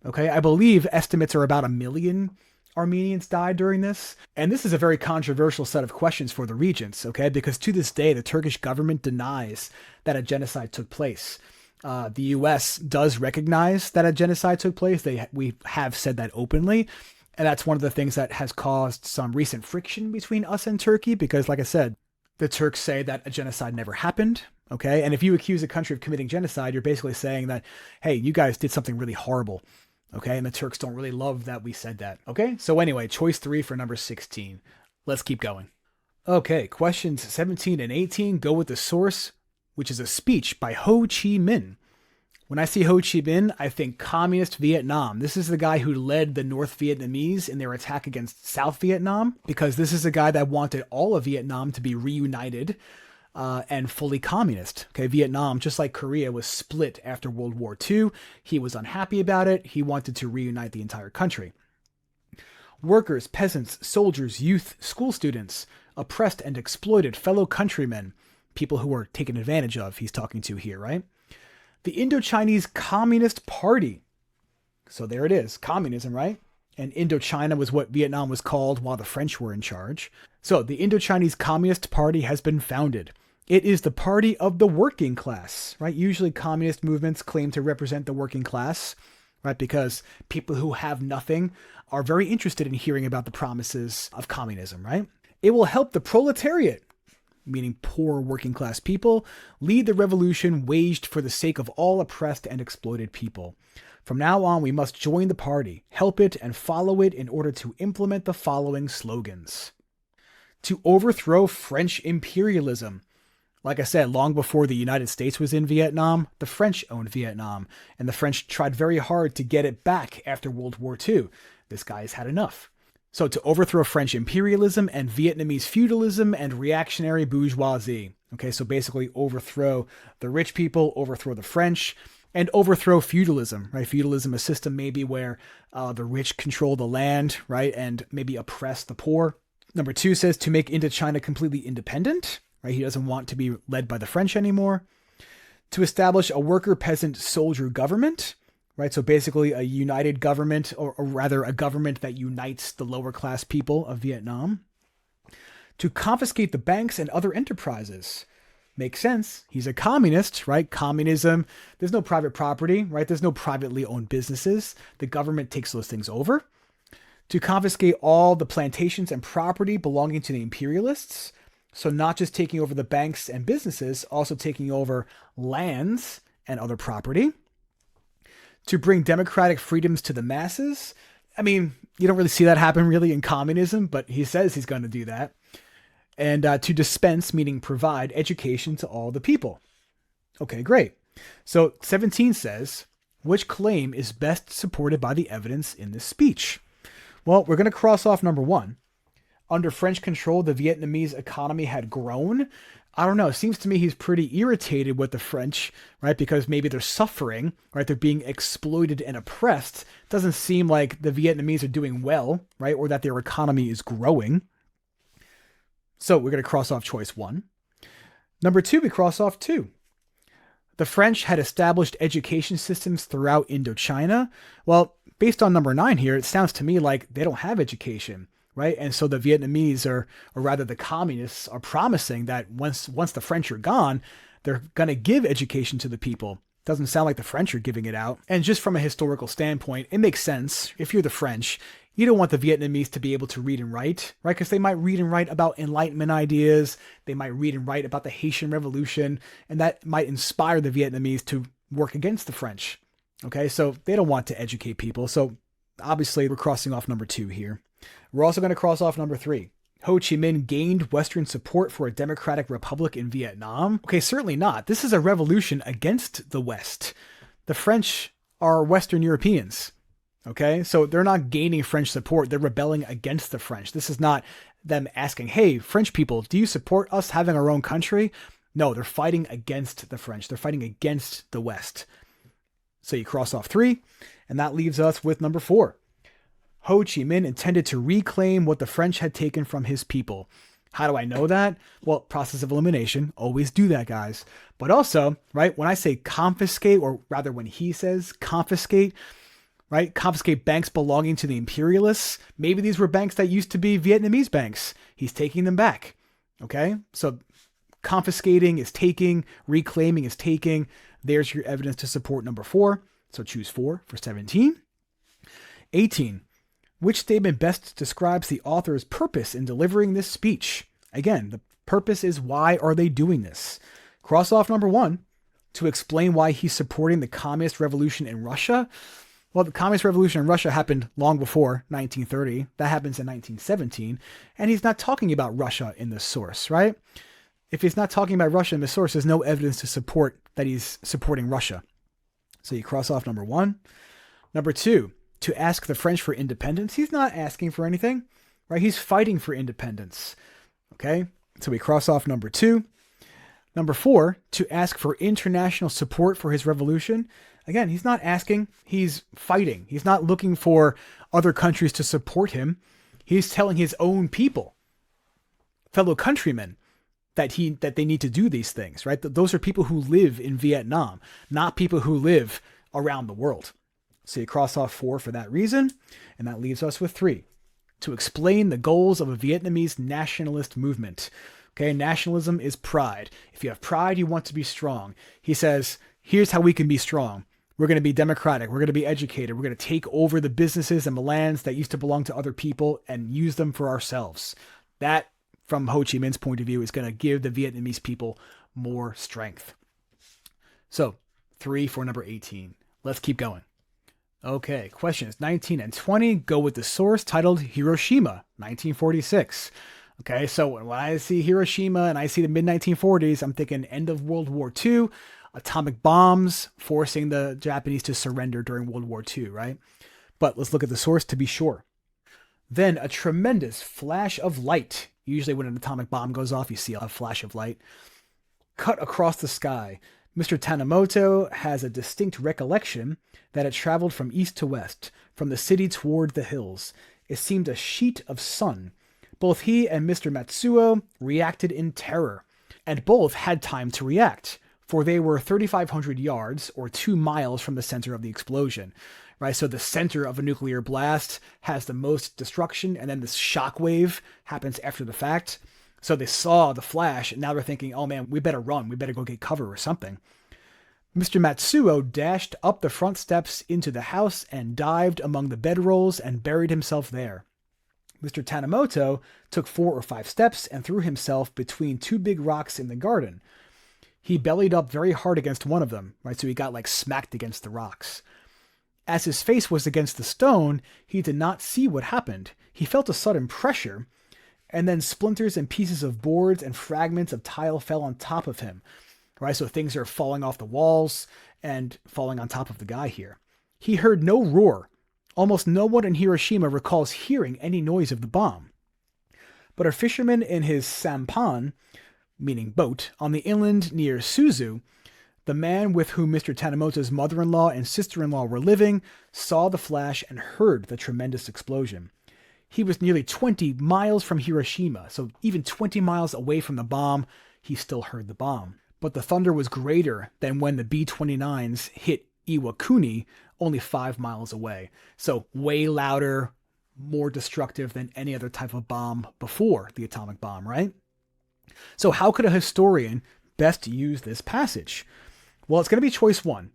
Okay, I believe estimates are about 1 million Armenians died during this. And this is a very controversial set of questions for the Regents, okay? Because to this day, the Turkish government denies that a genocide took place. The US does recognize that a genocide took place. We have said that openly. And that's one of the things that has caused some recent friction between us and Turkey. Because like I said, the Turks say that a genocide never happened. Okay, and if you accuse a country of committing genocide, you're basically saying that, hey, you guys did something really horrible. Okay, and the Turks don't really love that we said that. Okay, so anyway, choice 3 for number 16. Let's keep going. Okay, questions 17 and 18 go with the source, which is a speech by Ho Chi Minh. When I see Ho Chi Minh, I think communist Vietnam. This is the guy who led the North Vietnamese in their attack against South Vietnam, because this is a guy that wanted all of Vietnam to be reunited and fully communist. Okay, Vietnam, just like Korea, was split after World War II. He was unhappy about it. He wanted to reunite the entire country. Workers, peasants, soldiers, youth, school students, oppressed and exploited fellow countrymen, people who were taken advantage of, he's talking to here, right? The Indochinese Communist Party. So there it is, communism, right? And Indochina was what Vietnam was called while the French were in charge. So the Indochinese Communist Party has been founded. It is the party of the working class, right? Usually communist movements claim to represent the working class, right? Because people who have nothing are very interested in hearing about the promises of communism, right? It will help the proletariat, meaning poor working class people, lead the revolution waged for the sake of all oppressed and exploited people. From now on, we must join the party, help it, and follow it in order to implement the following slogans. To overthrow French imperialism. Like I said, long before the United States was in Vietnam, the French owned Vietnam, and the French tried very hard to get it back after World War II. This guy's had enough. So to overthrow French imperialism and Vietnamese feudalism and reactionary bourgeoisie. Okay, so basically overthrow the rich people, overthrow the French, and overthrow feudalism, right? Feudalism, a system maybe where the rich control the land, right? And maybe oppress the poor. Number 2 says to make Indochina completely independent, right? He doesn't want to be led by the French anymore. To establish a worker, peasant, soldier government, right? So basically a united government, or rather a government that unites the lower class people of Vietnam. To confiscate the banks and other enterprises. Makes sense. He's a communist, right? Communism, there's no private property, right? There's no privately owned businesses. The government takes those things over. To confiscate all the plantations and property belonging to the imperialists. So not just taking over the banks and businesses, also taking over lands and other property. To bring democratic freedoms to the masses. I mean, you don't really see that happen really in communism, but he says he's going to do that. And to dispense, meaning provide, education to all the people. Okay, great. So 17 says, which claim is best supported by the evidence in this speech? Well, we're going to cross off number 1. Under French control, the Vietnamese economy had grown. I don't know. It seems to me he's pretty irritated with the French, right? Because maybe they're suffering, right? They're being exploited and oppressed. It doesn't seem like the Vietnamese are doing well, right? Or that their economy is growing. So we're going to cross off choice 1. Number 2, we cross off 2. The French had established education systems throughout Indochina. Well, based on number 9 here, it sounds to me like they don't have education, right? And so the Vietnamese or rather the communists are promising that once the French are gone, they're going to give education to the people. Doesn't sound like the French are giving it out. And just from a historical standpoint, it makes sense. If you're the French, you don't want the Vietnamese to be able to read and write, right? Because they might read and write about Enlightenment ideas. They might read and write about the Haitian Revolution, and that might inspire the Vietnamese to work against the French. Okay, so they don't want to educate people. So obviously we're crossing off number 2 here. We're also going to cross off number 3. Ho Chi Minh gained Western support for a democratic republic in Vietnam. Okay, certainly not. This is a revolution against the West. The French are Western Europeans. Okay, so they're not gaining French support. They're rebelling against the French. This is not them asking, hey, French people, do you support us having our own country? No, they're fighting against the French. They're fighting against the West. So you cross off 3, and that leaves us with number 4. Ho Chi Minh intended to reclaim what the French had taken from his people. How do I know that? Well, process of elimination. Always do that, guys. But also, right, when I say confiscate, or rather when he says confiscate, right? Confiscate banks belonging to the imperialists. Maybe these were banks that used to be Vietnamese banks. He's taking them back. Okay? So confiscating is taking, reclaiming is taking. There's your evidence to support number 4. So choose 4 for 17. 18. Which statement best describes the author's purpose in delivering this speech? Again, the purpose is why are they doing this? Cross off number 1. To explain why he's supporting the communist revolution in Russia. Well, the communist revolution in Russia happened long before 1930. That happens in 1917. And he's not talking about Russia in the source, right? If he's not talking about Russia in the source, there's no evidence to support that he's supporting Russia. So you cross off number 1. Number 2, to ask the French for independence. He's not asking for anything, right? He's fighting for independence. Okay, so we cross off number 2. Number 4, to ask for international support for his revolution. Again, he's not asking, he's fighting. He's not looking for other countries to support him. He's telling his own people, fellow countrymen, that they need to do these things, right? Those are people who live in Vietnam, not people who live around the world. So you cross off 4 for that reason, and that leaves us with 3. To explain the goals of a Vietnamese nationalist movement. Okay, nationalism is pride. If you have pride, you want to be strong. He says, here's how we can be strong. We're going to be democratic. We're going to be educated. We're going to take over the businesses and the lands that used to belong to other people and use them for ourselves. That, from Ho Chi Minh's point of view, is going to give the Vietnamese people more strength. So 3 for number 18. Let's keep going. Okay, questions 19 and 20 go with the source titled Hiroshima, 1946. Okay, so when I see Hiroshima and I see the mid-1940s, I'm thinking end of World War II, atomic bombs forcing the Japanese to surrender during World War II, right? But let's look at the source to be sure. Then a tremendous flash of light. Usually when an atomic bomb goes off, you see a flash of light. Cut across the sky. Mr. Tanimoto has a distinct recollection that it traveled from east to west, from the city toward the hills. It seemed a sheet of sun. Both he and Mr. Matsuo reacted in terror, and both had time to react, for they were 3,500 yards, or 2 miles from the center of the explosion. Right, so the center of a nuclear blast has the most destruction, and then this shock wave happens after the fact. So they saw the flash, and now they're thinking, oh man, we better run. We better go get cover or something. Mr. Matsuo dashed up the front steps into the house and dived among the bedrolls and buried himself there. Mr. Tanimoto took 4 or 5 steps and threw himself between 2 big rocks in the garden. He bellied up very hard against one of them, right? So he got like smacked against the rocks. As his face was against the stone, he did not see what happened. He felt a sudden pressure, and then splinters and pieces of boards and fragments of tile fell on top of him. Right? So things are falling off the walls and falling on top of the guy here. He heard no roar. Almost no one in Hiroshima recalls hearing any noise of the bomb. But a fisherman in his sampan, meaning boat, on the inland near Suzu, the man with whom Mr. Tanimoto's mother-in-law and sister-in-law were living, saw the flash and heard the tremendous explosion. He was nearly 20 miles from Hiroshima, so even 20 miles away from the bomb, he still heard the bomb. But the thunder was greater than when the B-29s hit Iwakuni, only 5 miles away. So way louder, more destructive than any other type of bomb before the atomic bomb, right? So how could a historian best use this passage? Well, it's going to be choice 1.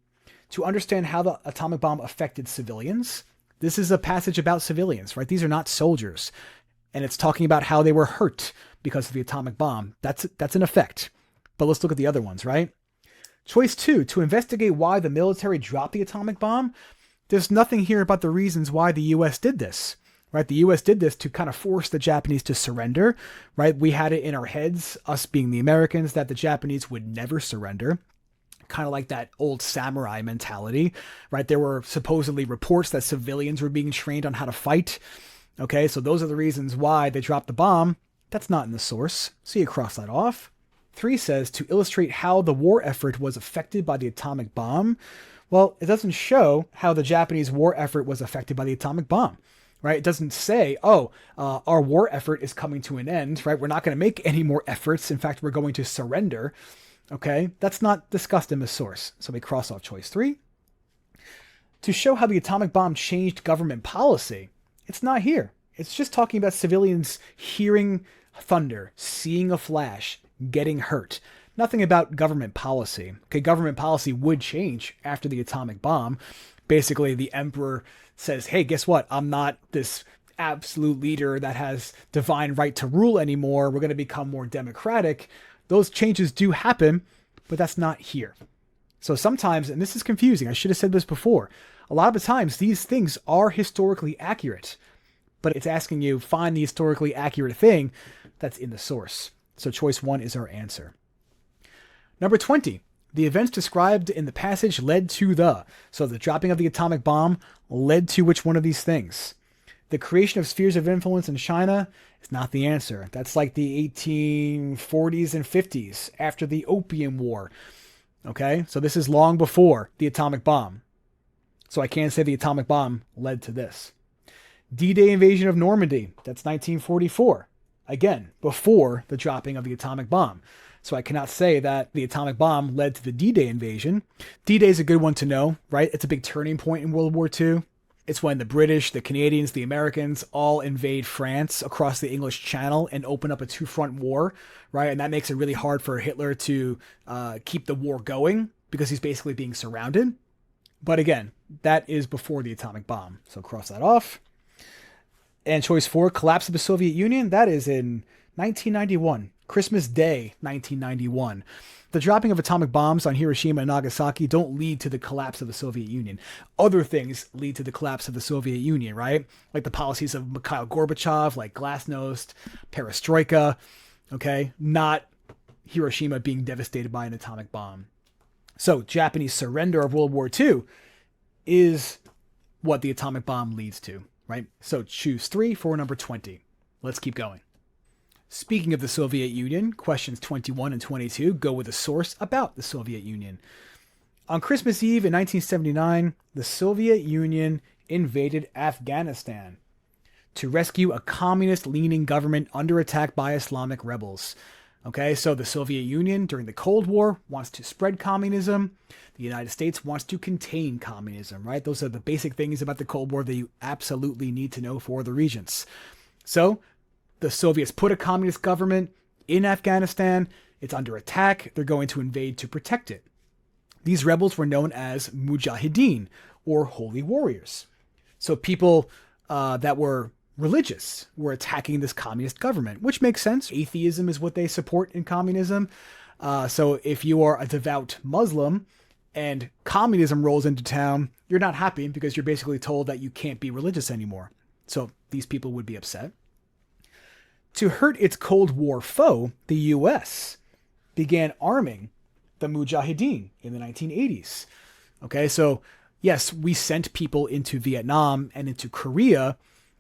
To understand how the atomic bomb affected civilians. This is a passage about civilians, right? These are not soldiers. And it's talking about how they were hurt because of the atomic bomb. That's an effect. But let's look at the other ones, right? Choice 2, to investigate why the military dropped the atomic bomb. There's nothing here about the reasons why the U.S. did this, right? The U.S. did this to kind of force the Japanese to surrender, right? We had it in our heads, us being the Americans, that the Japanese would never surrender. Kind of like that old samurai mentality, right? There were supposedly reports that civilians were being trained on how to fight. Okay, so those are the reasons why they dropped the bomb. That's not in the source, so you cross that off. 3 says, to illustrate how the war effort was affected by the atomic bomb. Well, it doesn't show how the Japanese war effort was affected by the atomic bomb, right? It doesn't say, our war effort is coming to an end, right? We're not going to make any more efforts. In fact, we're going to surrender. Okay, that's not discussed in the source. So we cross off choice 3. To show how the atomic bomb changed government policy, it's not here. It's just talking about civilians hearing thunder, seeing a flash, getting hurt. Nothing about government policy. Okay, government policy would change after the atomic bomb. Basically, the emperor says, hey, guess what? I'm not this absolute leader that has divine right to rule anymore. We're going to become more democratic. Those changes do happen, but that's not here. So sometimes, and this is confusing, I should have said this before, a lot of the times these things are historically accurate, but it's asking you find the historically accurate thing that's in the source. So choice 1 is our answer. Number 20, the events described in the passage led to so the dropping of the atomic bomb led to which one of these things? The creation of spheres of influence in China is not the answer. That's like the 1840s and 50s after the Opium War. Okay, so this is long before the atomic bomb. So I can't say the atomic bomb led to this. D-Day invasion of Normandy, that's 1944. Again, before the dropping of the atomic bomb. So I cannot say that the atomic bomb led to the D-Day invasion. D-Day is a good one to know, right? It's a big turning point in World War II. It's when the British, the Canadians, the Americans all invade France across the English Channel and open up a 2-front war, right? And that makes it really hard for Hitler to keep the war going because he's basically being surrounded. But again, that is before the atomic bomb. So cross that off. And choice 4, collapse of the Soviet Union. That is in 1991, Christmas Day, 1991. The dropping of atomic bombs on Hiroshima and Nagasaki don't lead to the collapse of the Soviet Union. Other things lead to the collapse of the Soviet Union, right? Like the policies of Mikhail Gorbachev, like Glasnost, Perestroika, okay? Not Hiroshima being devastated by an atomic bomb. So Japanese surrender of World War II is what the atomic bomb leads to, right? So choose 3 for number 20. Let's keep going. Speaking of the Soviet Union, questions 21 and 22 go with a source about the Soviet Union. On Christmas Eve in 1979, the Soviet Union invaded Afghanistan to rescue a communist-leaning government under attack by Islamic rebels. Okay, so the Soviet Union during the Cold War wants to spread communism. The United States wants to contain communism, right? Those are the basic things about the Cold War that you absolutely need to know for the Regents. So the Soviets put a communist government in Afghanistan. It's under attack. They're going to invade to protect it. These rebels were known as mujahideen, or holy warriors. So people that were religious were attacking this communist government, which makes sense. Atheism is what they support in communism. So if you are a devout Muslim and communism rolls into town, you're not happy because you're basically told that you can't be religious anymore. So these people would be upset. To hurt its Cold War foe, the US began arming the mujahideen in the 1980s. Okay, so yes, we sent people into Vietnam and into Korea.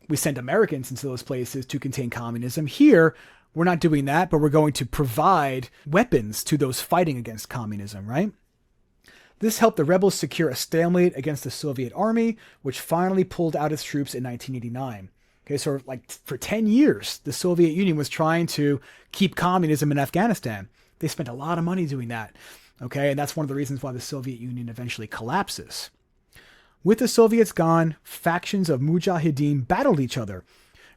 We sent Americans into those places to contain communism. Here, we're not doing that, but we're going to provide weapons to those fighting against communism, right? This helped the rebels secure a stalemate against the Soviet army, which finally pulled out its troops in 1989. Okay, so like for 10 years, the Soviet Union was trying to keep communism in Afghanistan. They spent a lot of money doing that. Okay, and that's one of the reasons why the Soviet Union eventually collapses. With the Soviets gone, factions of mujahideen battled each other,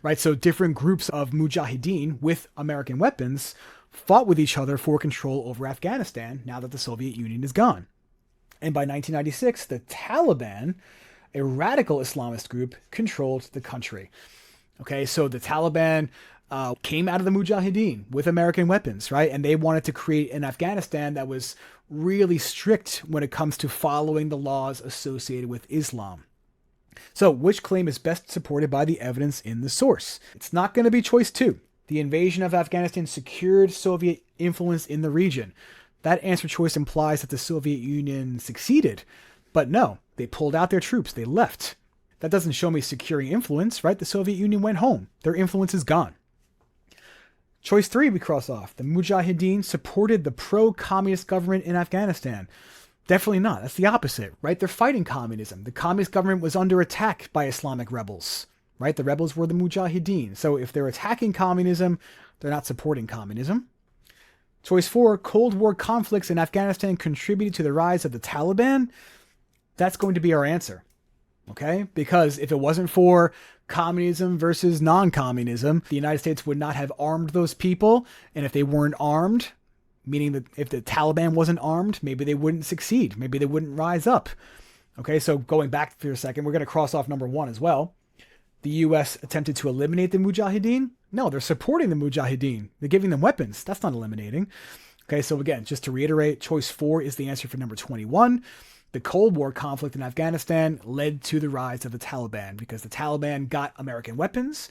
right? So different groups of mujahideen with American weapons fought with each other for control over Afghanistan now that the Soviet Union is gone. And by 1996, the Taliban, a radical Islamist group, controlled the country. Okay, so the Taliban came out of the mujahideen with American weapons, right? And they wanted to create an Afghanistan that was really strict when it comes to following the laws associated with Islam. So which claim is best supported by the evidence in the source? It's not going to be choice 2. The invasion of Afghanistan secured Soviet influence in the region. That answer choice implies that the Soviet Union succeeded. But no, they pulled out their troops. They left. That doesn't show me securing influence, right? The Soviet Union went home. Their influence is gone. Choice 3 we cross off. The Mujahideen supported the pro-communist government in Afghanistan. Definitely not. That's the opposite, right? They're fighting communism. The communist government was under attack by Islamic rebels, right? The rebels were the Mujahideen. So if they're attacking communism, they're not supporting communism. Choice 4, Cold War conflicts in Afghanistan contributed to the rise of the Taliban. That's going to be our answer, okay? Because if it wasn't for communism versus non-communism, the United States would not have armed those people. And if they weren't armed, meaning that if the Taliban wasn't armed, maybe they wouldn't succeed. Maybe they wouldn't rise up. Okay, so going back for a second, we're going to cross off number 1 as well. The U.S. attempted to eliminate the Mujahideen. No, they're supporting the Mujahideen. They're giving them weapons. That's not eliminating. Okay, so again, just to reiterate, choice 4 is the answer for number 21. The Cold War conflict in Afghanistan led to the rise of the Taliban because the Taliban got American weapons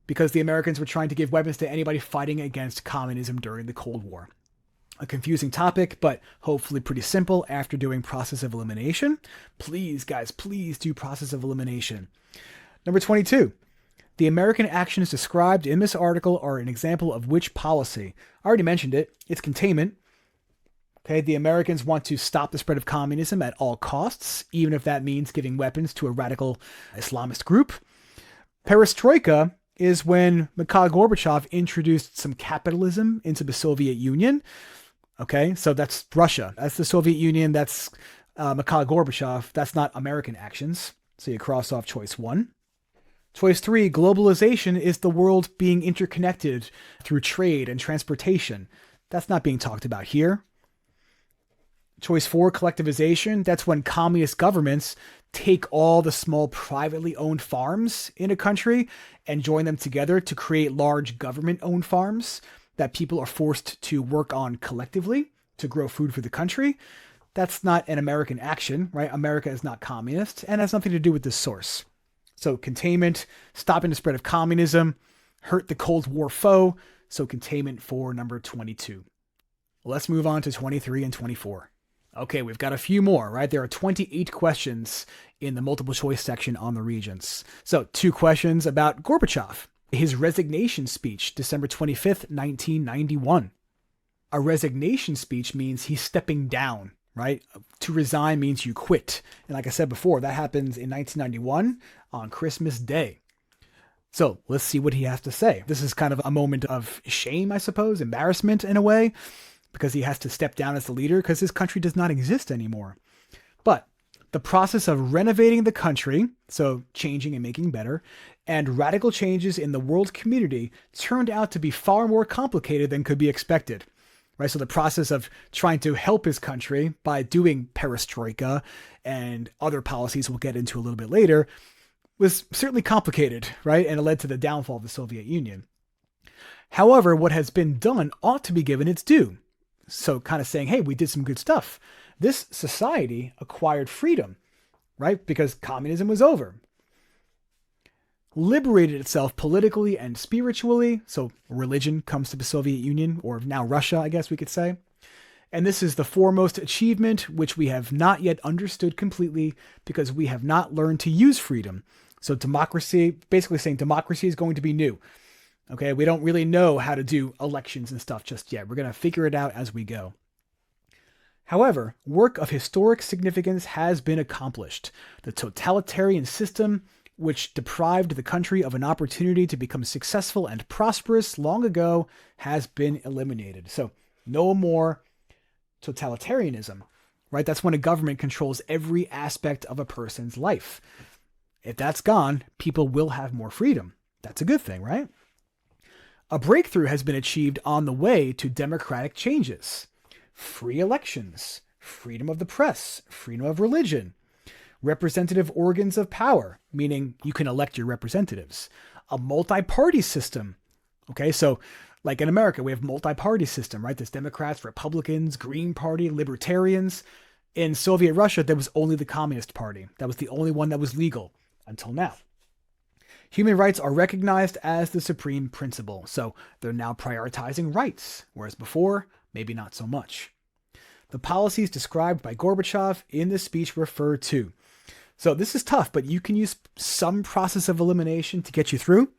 because the Americans were trying to give weapons to anybody fighting against communism during the Cold War. A confusing topic, but hopefully pretty simple after doing process of elimination. Please, guys, please do process of elimination. Number 22. The American actions described in this article are an example of which policy? I already mentioned it. It's containment. Okay, the Americans want to stop the spread of communism at all costs, even if that means giving weapons to a radical Islamist group. Perestroika is when Mikhail Gorbachev introduced some capitalism into the Soviet Union. Okay, so that's Russia. That's the Soviet Union. That's Mikhail Gorbachev. That's not American actions. So you cross off choice 1. Choice 3, globalization is the world being interconnected through trade and transportation. That's not being talked about here. Choice 4, collectivization. That's when communist governments take all the small privately owned farms in a country and join them together to create large government-owned farms that people are forced to work on collectively to grow food for the country. That's not an American action, right? America is not communist and has nothing to do with this source. So containment, stopping the spread of communism, hurt the Cold War foe. So containment for number 22. Let's move on to 23 and 24. Okay, we've got a few more, right? There are 28 questions in the multiple choice section on the Regents. So 2 questions about Gorbachev. His resignation speech, December 25th, 1991. A resignation speech means he's stepping down, right? To resign means you quit. And like I said before, that happens in 1991 on Christmas Day. So let's see what he has to say. This is kind of a moment of shame, I suppose, embarrassment in a way, because he has to step down as the leader because his country does not exist anymore. But the process of renovating the country, so changing and making better, and radical changes in the world community turned out to be far more complicated than could be expected. Right? So the process of trying to help his country by doing perestroika and other policies we'll get into a little bit later was certainly complicated, right? And it led to the downfall of the Soviet Union. However, what has been done ought to be given its due. So kind of saying, hey, we did some good stuff. This society acquired freedom, right? Because communism was over. Liberated itself politically and spiritually. So religion comes to the Soviet Union, or now Russia, I guess we could say. And this is the foremost achievement, which we have not yet understood completely because we have not learned to use freedom. So democracy, basically saying democracy is going to be new. Okay, we don't really know how to do elections and stuff just yet. We're going to figure it out as we go. However, work of historic significance has been accomplished. The totalitarian system, which deprived the country of an opportunity to become successful and prosperous long ago, has been eliminated. So no more totalitarianism, right? That's when a government controls every aspect of a person's life. If that's gone, people will have more freedom. That's a good thing, right? A breakthrough has been achieved on the way to democratic changes. Free elections, freedom of the press, freedom of religion, representative organs of power, meaning you can elect your representatives, a multi-party system. Okay, so like in America, we have multi-party system, right? There's Democrats, Republicans, Green Party, Libertarians. In Soviet Russia, there was only the Communist Party. That was the only one that was legal until now. Human rights are recognized as the supreme principle, so they're now prioritizing rights, whereas before, maybe not so much. The policies described by Gorbachev in this speech refer to. So this is tough, but you can use some process of elimination to get you through.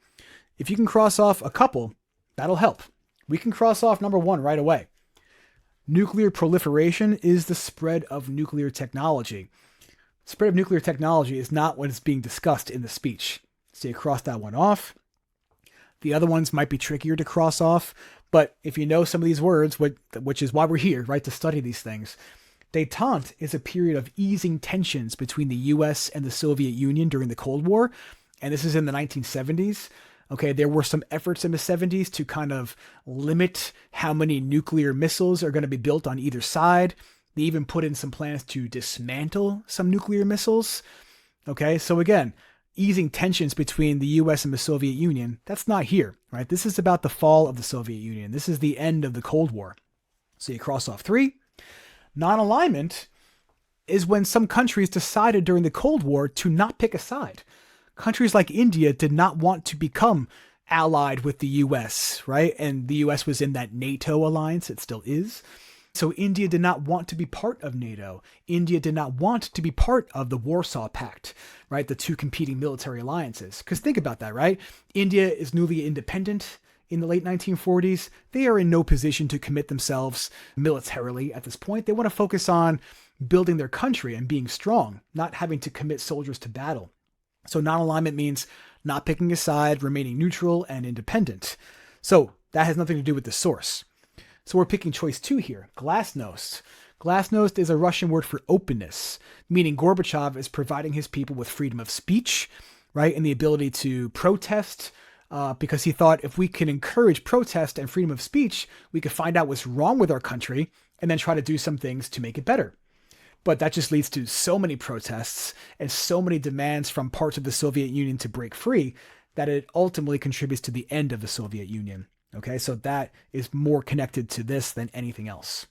If you can cross off a couple, that'll help. We can cross off number 1 right away. Nuclear proliferation is the spread of nuclear technology. Spread of nuclear technology is not what is being discussed in the speech. So you cross that one off. The other ones might be trickier to cross off, but if you know some of these words, which is why we're here, right, to study these things. Détente is a period of easing tensions between the US and the Soviet Union during the Cold War, and this is in the 1970s. Okay, there were some efforts in the 70s to kind of limit how many nuclear missiles are going to be built on either side. They even put in some plans to dismantle some nuclear missiles. Okay, so again, easing tensions between the US and the Soviet Union, that's not here, right? This is about the fall of the Soviet Union. This is the end of the Cold War. So you cross off 3. Non-alignment is when some countries decided during the Cold War to not pick a side. Countries like India did not want to become allied with the US, right? And the US was in that NATO alliance. It still is. So India did not want to be part of NATO. India did not want to be part of the Warsaw Pact, right? The two competing military alliances. Because think about that, right? India is newly independent in the late 1940s. They are in no position to commit themselves militarily at this point. They want to focus on building their country and being strong, not having to commit soldiers to battle. So non-alignment means not picking a side, remaining neutral and independent. So that has nothing to do with the source. So we're picking choice 2 here, glasnost. Glasnost is a Russian word for openness, meaning Gorbachev is providing his people with freedom of speech, right? And the ability to protest, because he thought if we can encourage protest and freedom of speech, we could find out what's wrong with our country and then try to do some things to make it better. But that just leads to so many protests and so many demands from parts of the Soviet Union to break free that it ultimately contributes to the end of the Soviet Union. Okay, so that is more connected to this than anything else.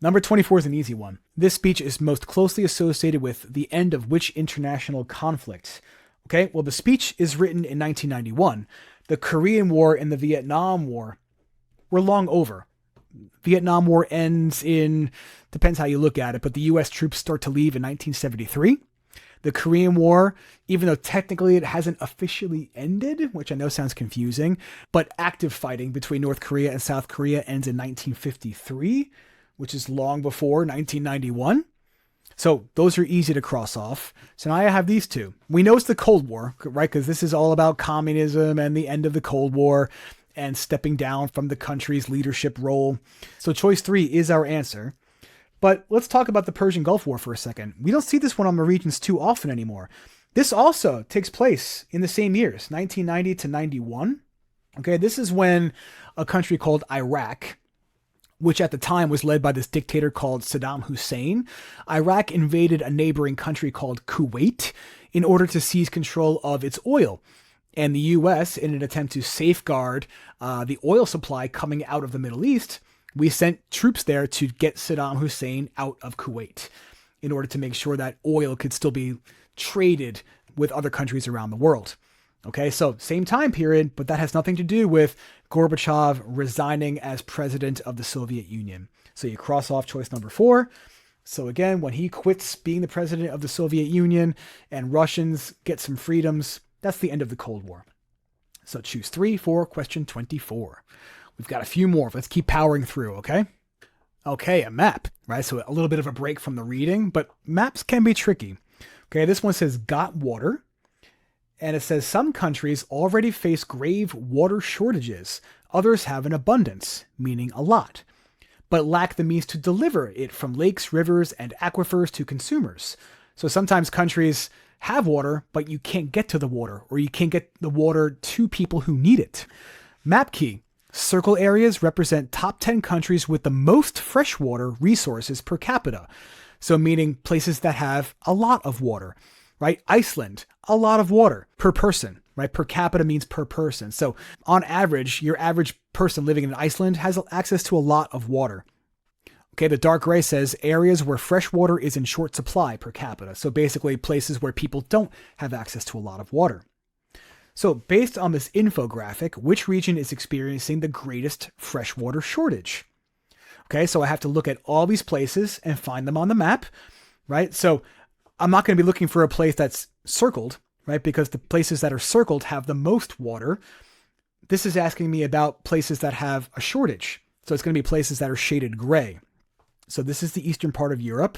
Number 24 is an easy one. This speech is most closely associated with the end of which international conflict? Okay, well, the speech is written in 1991. The Korean War and the Vietnam War were long over. Vietnam War ends in, depends how you look at it, but the US troops start to leave in 1973. The Korean War, even though technically it hasn't officially ended, which I know sounds confusing, but active fighting between North Korea and South Korea ends in 1953, which is long before 1991. So those are easy to cross off. So now I have these two. We know it's the Cold War, right? Because this is all about communism and the end of the Cold War and stepping down from the country's leadership role. So choice 3 is our answer. But let's talk about the Persian Gulf War for a second. We don't see this one on the Regents too often anymore. This also takes place in the same years, 1990 to 91. Okay, this is when a country called Iraq, which at the time was led by this dictator called Saddam Hussein, Iraq invaded a neighboring country called Kuwait in order to seize control of its oil. And the U.S., in an attempt to safeguard the oil supply coming out of the Middle East, we sent troops there to get Saddam Hussein out of Kuwait in order to make sure that oil could still be traded with other countries around the world. Okay, so same time period, but that has nothing to do with Gorbachev resigning as president of the Soviet Union. So you cross off choice number 4. So again, when he quits being the president of the Soviet Union and Russians get some freedoms, that's the end of the Cold War. So choose 3 for question 24. We've got a few more. Let's keep powering through, okay? Okay, a map, right? So a little bit of a break from the reading, but maps can be tricky. Okay, this one says got water. And it says some countries already face grave water shortages. Others have an abundance, meaning a lot, but lack the means to deliver it from lakes, rivers, and aquifers to consumers. So sometimes countries have water, but you can't get to the water, or you can't get the water to people who need it. Map key. Circle areas represent top 10 countries with the most freshwater resources per capita. So meaning places that have a lot of water, right? Iceland, a lot of water per person, right? Per capita means per person. So on average, your average person living in Iceland has access to a lot of water. Okay, the dark gray says areas where fresh water is in short supply per capita. So basically places where people don't have access to a lot of water. So based on this infographic, which region is experiencing the greatest freshwater shortage? Okay, so I have to look at all these places and find them on the map, right? So I'm not going to be looking for a place that's circled, right? Because the places that are circled have the most water. This is asking me about places that have a shortage. So it's going to be places that are shaded gray. So this is the eastern part of Europe.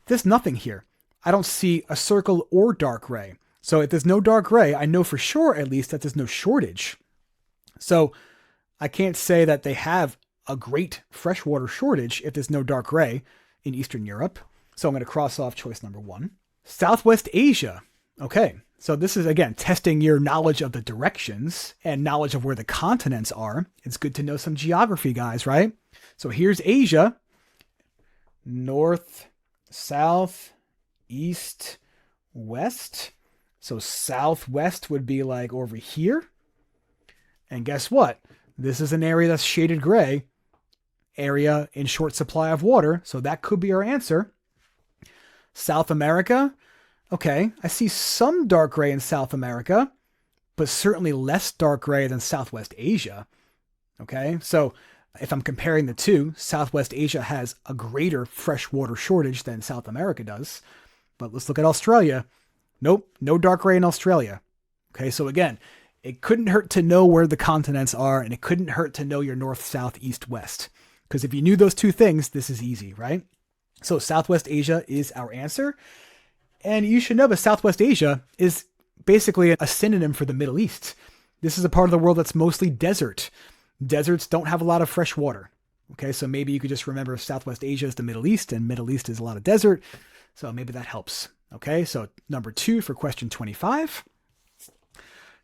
There's nothing here. I don't see a circle or dark gray. So if there's no dark gray, I know for sure at least that there's no shortage. So I can't say that they have a great freshwater shortage if there's no dark gray in Eastern Europe. So I'm going to cross off choice number 1. Southwest Asia. Okay, so this is, again, testing your knowledge of the directions and knowledge of where the continents are. It's good to know some geography, guys, right? So here's Asia. North, south, east, west. So southwest would be like over here. And guess what? This is an area that's shaded gray. Area in short supply of water. So that could be our answer. South America. Okay, I see some dark gray in South America, but certainly less dark gray than Southwest Asia. Okay, so if I'm comparing the two, Southwest Asia has a greater freshwater shortage than South America does. But let's look at Australia. Nope, no dark gray in Australia. Okay, so again, it couldn't hurt to know where the continents are, and it couldn't hurt to know your north, south, east, west. Because if you knew those two things, this is easy, right? So Southwest Asia is our answer. And you should know that Southwest Asia is basically a synonym for the Middle East. This is a part of the world that's mostly desert. Deserts don't have a lot of fresh water. Okay, so maybe you could just remember Southwest Asia is the Middle East, and Middle East is a lot of desert. So maybe that helps. Okay, so number 2 for question 25.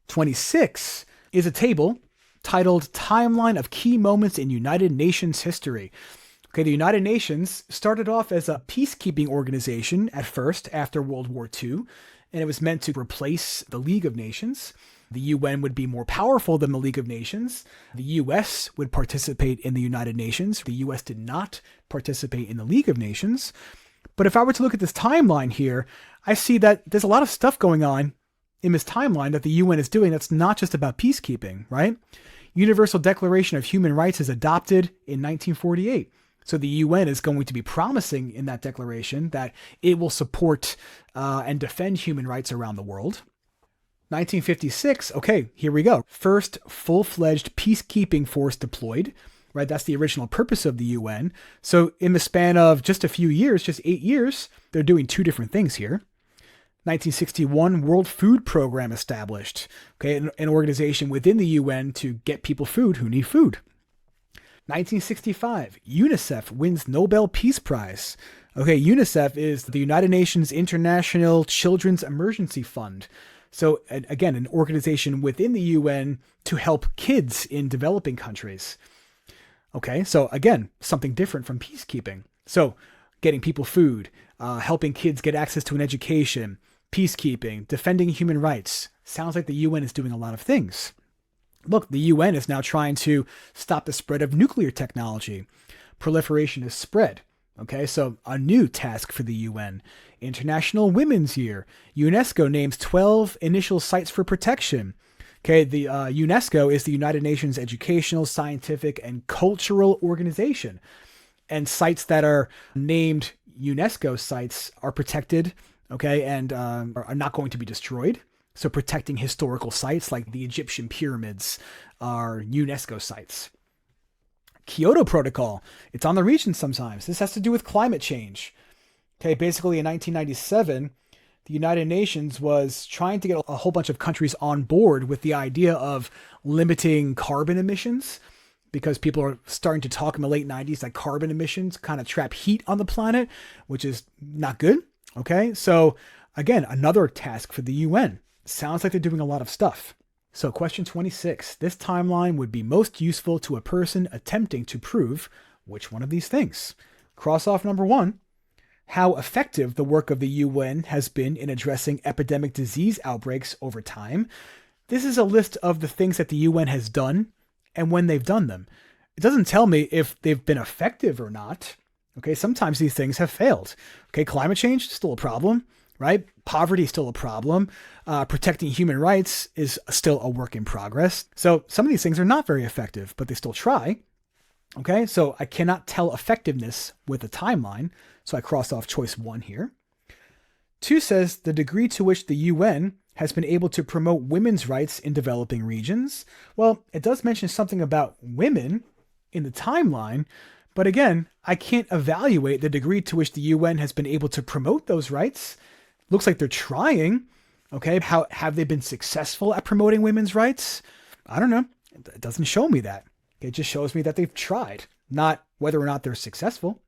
26 is a table titled Timeline of Key Moments in United Nations History. Okay, the United Nations started off as a peacekeeping organization at first after World War II, and it was meant to replace the League of Nations. The UN would be more powerful than the League of Nations. The US would participate in the United Nations. The US did not participate in the League of Nations. But if I were to look at this timeline here, I see that there's a lot of stuff going on in this timeline that the UN is doing that's not just about peacekeeping, right? Universal Declaration of Human Rights is adopted in 1948. So the UN is going to be promising in that declaration that it will support and defend human rights around the world. 1956, okay, here we go. First full-fledged peacekeeping force deployed, right? That's the original purpose of the UN. So in the span of just a few years, just 8 years, they're doing 2 different things here. 1961, World Food Program established, okay, an organization within the UN to get people food who need food. 1965, UNICEF wins Nobel Peace Prize. Okay, UNICEF is the United Nations International Children's Emergency Fund. So, again, an organization within the UN to help kids in developing countries. Okay, so again, something different from peacekeeping. So, getting people food, helping kids get access to an education, peacekeeping, defending human rights. Sounds like the UN is doing a lot of things. Look, the UN is now trying to stop the spread of nuclear technology. Proliferation is spread. Okay, so a new task for the UN. International Women's Year. UNESCO names 12 initial sites for protection. Okay, the UNESCO is the United Nations Educational, Scientific, and Cultural Organization. And sites that are named UNESCO sites are protected, okay, and are not going to be destroyed. So protecting historical sites like the Egyptian pyramids are UNESCO sites. Kyoto Protocol, it's on the region sometimes. This has to do with climate change. Okay, basically in 1997, the United Nations was trying to get a whole bunch of countries on board with the idea of limiting carbon emissions, because people are starting to talk in the late 90s that carbon emissions kind of trap heat on the planet, which is not good. Okay, so again, another task for the UN. Sounds like they're doing a lot of stuff. So question 26. This timeline would be most useful to a person attempting to prove which one of these things? Cross off number 1. How effective the work of the UN has been in addressing epidemic disease outbreaks over time. This is a list of the things that the UN has done and when they've done them. It doesn't tell me if they've been effective or not. Okay, sometimes these things have failed. Okay, climate change, still a problem. Right? Poverty is still a problem. Protecting human rights is still a work in progress. So some of these things are not very effective, but they still try. Okay, so I cannot tell effectiveness with a timeline. So I cross off choice 1 here. 2 says the degree to which the UN has been able to promote women's rights in developing regions. Well, it does mention something about women in the timeline, but again, I can't evaluate the degree to which the UN has been able to promote those rights. Looks like they're trying. Okay, how have they been successful at promoting women's rights? I don't know. It doesn't show me that. It just shows me that they've tried, not whether or not they're successful.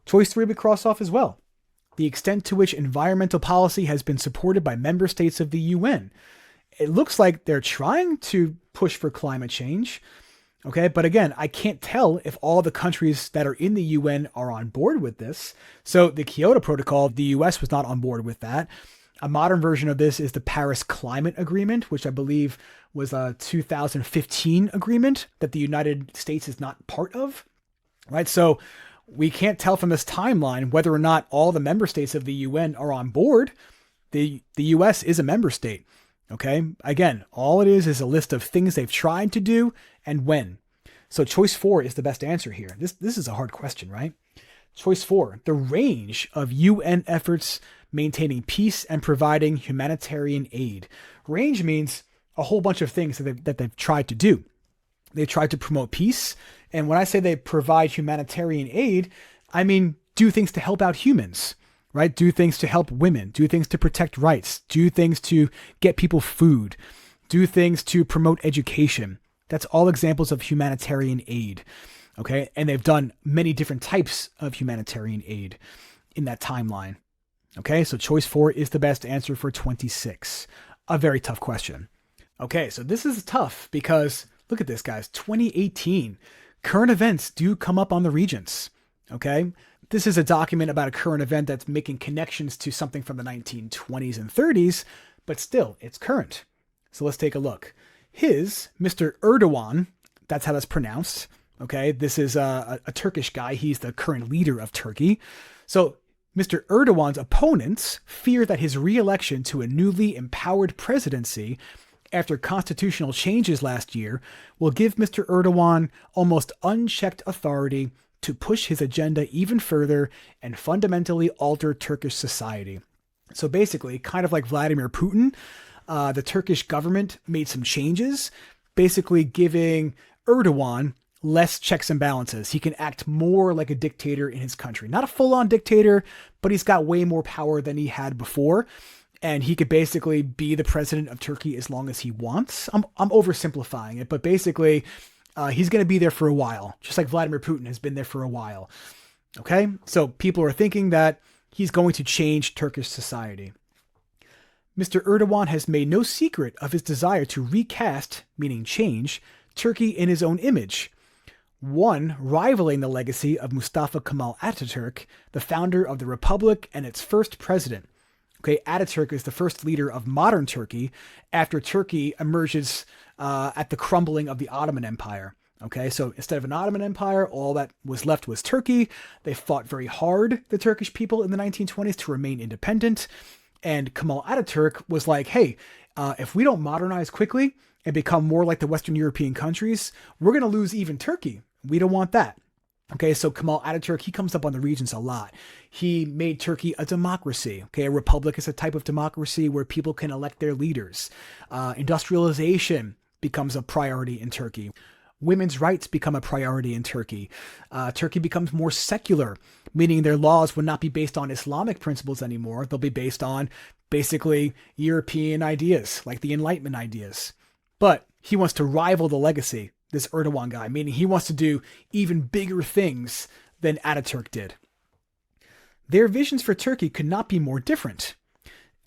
Choice 3 we cross off as well. The extent to which environmental policy has been supported by member states of the UN. It looks like they're trying to push for climate change. Okay, but again, I can't tell if all the countries that are in the UN are on board with this. So the Kyoto Protocol, the US was not on board with that. A modern version of this is the Paris Climate Agreement, which I believe was a 2015 agreement that the United States is not part of. Right, so we can't tell from this timeline whether or not all the member states of the UN are on board. The US is a member state. Okay, again, all it is a list of things they've tried to do and when. So choice 4 is the best answer here. This is a hard question, right? Choice 4, the range of UN efforts maintaining peace and providing humanitarian aid. Range means a whole bunch of things that they've tried to do. They've tried to promote peace. And when I say they provide humanitarian aid, I mean do things to help out humans. Right? Do things to help women, do things to protect rights, do things to get people food, do things to promote education. That's all examples of humanitarian aid. Okay. And they've done many different types of humanitarian aid in that timeline. Okay. So choice 4 is the best answer for 26. A very tough question. Okay. So this is tough because look at this, guys. 2018 current events do come up on the Regents. Okay. This is a document about a current event that's making connections to something from the 1920s and 30s, but still, it's current. So let's take a look. Mr. Erdogan, that's how that's pronounced. Okay, this is a Turkish guy. He's the current leader of Turkey. So Mr. Erdogan's opponents fear that his re-election to a newly empowered presidency after constitutional changes last year will give Mr. Erdogan almost unchecked authority to push his agenda even further and fundamentally alter Turkish society. So basically, kind of like Vladimir Putin, the Turkish government made some changes, basically giving Erdogan less checks and balances. He can act more like a dictator in his country. Not a full-on dictator, but he's got way more power than he had before. And he could basically be the president of Turkey as long as he wants. I'm oversimplifying it, but basically he's going to be there for a while, just like Vladimir Putin has been there for a while. Okay, so people are thinking that he's going to change Turkish society. Mr. Erdogan has made no secret of his desire to recast, meaning change, Turkey in his own image, one rivaling the legacy of Mustafa Kemal Ataturk, the founder of the Republic and its first president. Okay, Ataturk is the first leader of modern Turkey after Turkey emerges at the crumbling of the Ottoman Empire. Okay, so instead of an Ottoman Empire, all that was left was Turkey. They fought very hard, the Turkish people, in the 1920s to remain independent. And Kemal Ataturk was like, hey, if we don't modernize quickly and become more like the Western European countries, we're going to lose even Turkey. We don't want that. Okay, so Kemal Ataturk, he comes up on the Regents a lot. He made Turkey a democracy. Okay, a republic is a type of democracy where people can elect their leaders. Industrialization becomes a priority in Turkey. Women's rights become a priority in Turkey. Turkey becomes more secular, meaning their laws would not be based on Islamic principles anymore. They'll be based on basically European ideas, like the Enlightenment ideas. But he wants to rival the legacy, this Erdogan guy, meaning he wants to do even bigger things than Ataturk did. Their visions for Turkey could not be more different.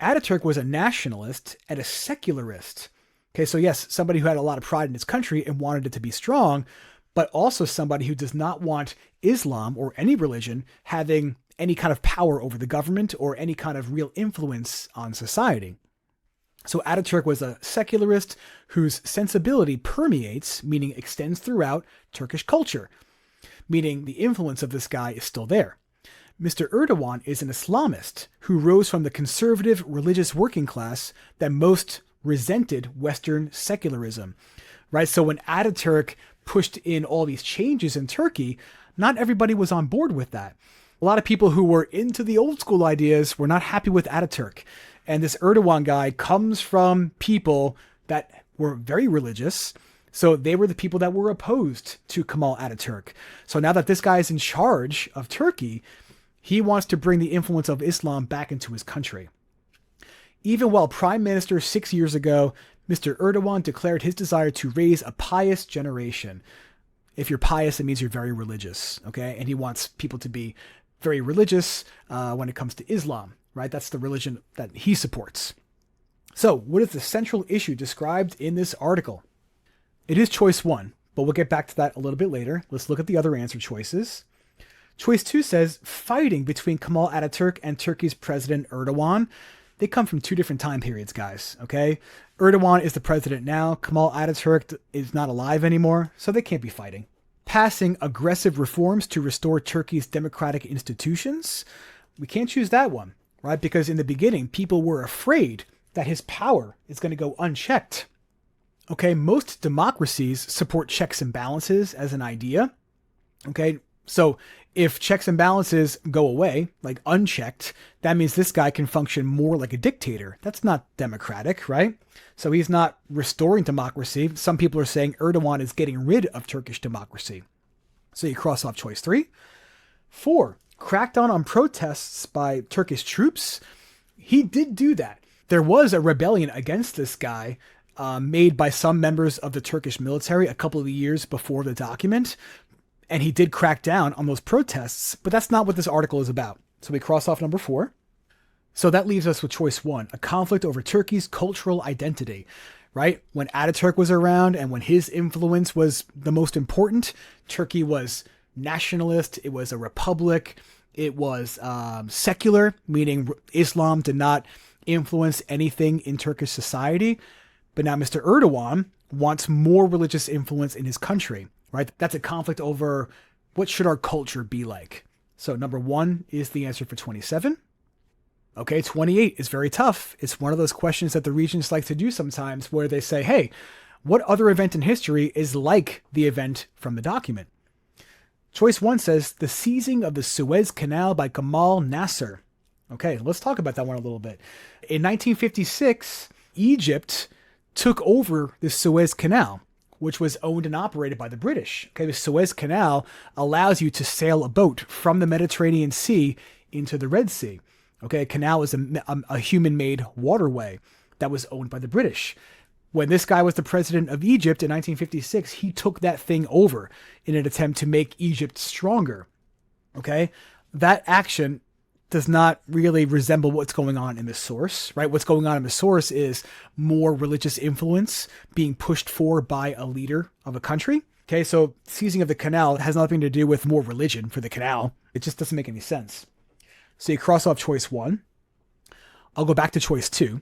Ataturk was a nationalist and a secularist. Okay, so yes, somebody who had a lot of pride in his country and wanted it to be strong, but also somebody who does not want Islam or any religion having any kind of power over the government or any kind of real influence on society. So Ataturk was a secularist whose sensibility permeates, meaning extends throughout Turkish culture, meaning the influence of this guy is still there. Mr. Erdogan is an Islamist who rose from the conservative religious working class that most resented Western secularism, right? So when Ataturk pushed in all these changes in Turkey, not everybody was on board with that. A lot of people who were into the old school ideas were not happy with Ataturk. And this Erdogan guy comes from people that were very religious. So they were the people that were opposed to Kemal Ataturk. So now that this guy is in charge of Turkey, he wants to bring the influence of Islam back into his country. Even while Prime Minister 6 years ago, Mr. Erdogan declared his desire to raise a pious generation. If you're pious, it means you're very religious, okay? And he wants people to be very religious when it comes to Islam, right? That's the religion that he supports. So, what is the central issue described in this article? It is choice 1, but we'll get back to that a little bit later. Let's look at the other answer choices. Choice 2 says, fighting between Kemal Ataturk and Turkey's President Erdogan. They come from 2 different time periods, guys, okay? Erdogan is the president now. Kemal Ataturk is not alive anymore, so they can't be fighting. Passing aggressive reforms to restore Turkey's democratic institutions. We can't choose that one, right? Because in the beginning, people were afraid that his power is going to go unchecked. Okay, most democracies support checks and balances as an idea. Okay, so if checks and balances go away, like unchecked, that means this guy can function more like a dictator. That's not democratic, right? So he's not restoring democracy. Some people are saying Erdogan is getting rid of Turkish democracy. So you cross off choice 3. 4, crackdown on protests by Turkish troops. He did do that. There was a rebellion against this guy made by some members of the Turkish military a couple of years before the document. And he did crack down on those protests, but that's not what this article is about. So we cross off number 4. So that leaves us with choice 1, a conflict over Turkey's cultural identity, right? When Ataturk was around and when his influence was the most important, Turkey was nationalist, it was a republic, it was secular, meaning Islam did not influence anything in Turkish society. But now Mr. Erdogan wants more religious influence in his country, right? That's a conflict over what should our culture be like. So number 1 is the answer for 27. Okay, 28 is very tough. It's one of those questions that the Regents like to do sometimes where they say, hey, what other event in history is like the event from the document? Choice 1 says the seizing of the Suez Canal by Gamal Nasser. Okay, let's talk about that one a little bit. In 1956, Egypt took over the Suez Canal, which was owned and operated by the British. Okay, the Suez Canal allows you to sail a boat from the Mediterranean Sea into the Red Sea. Okay, a canal is a human-made waterway that was owned by the British. When this guy was the president of Egypt in 1956, he took that thing over in an attempt to make Egypt stronger. Okay? That action does not really resemble what's going on in the source, right? What's going on in the source is more religious influence being pushed forward by a leader of a country. Okay, so seizing of the canal has nothing to do with more religion for the canal. It just doesn't make any sense. So you cross off choice 1. I'll go back to choice 2.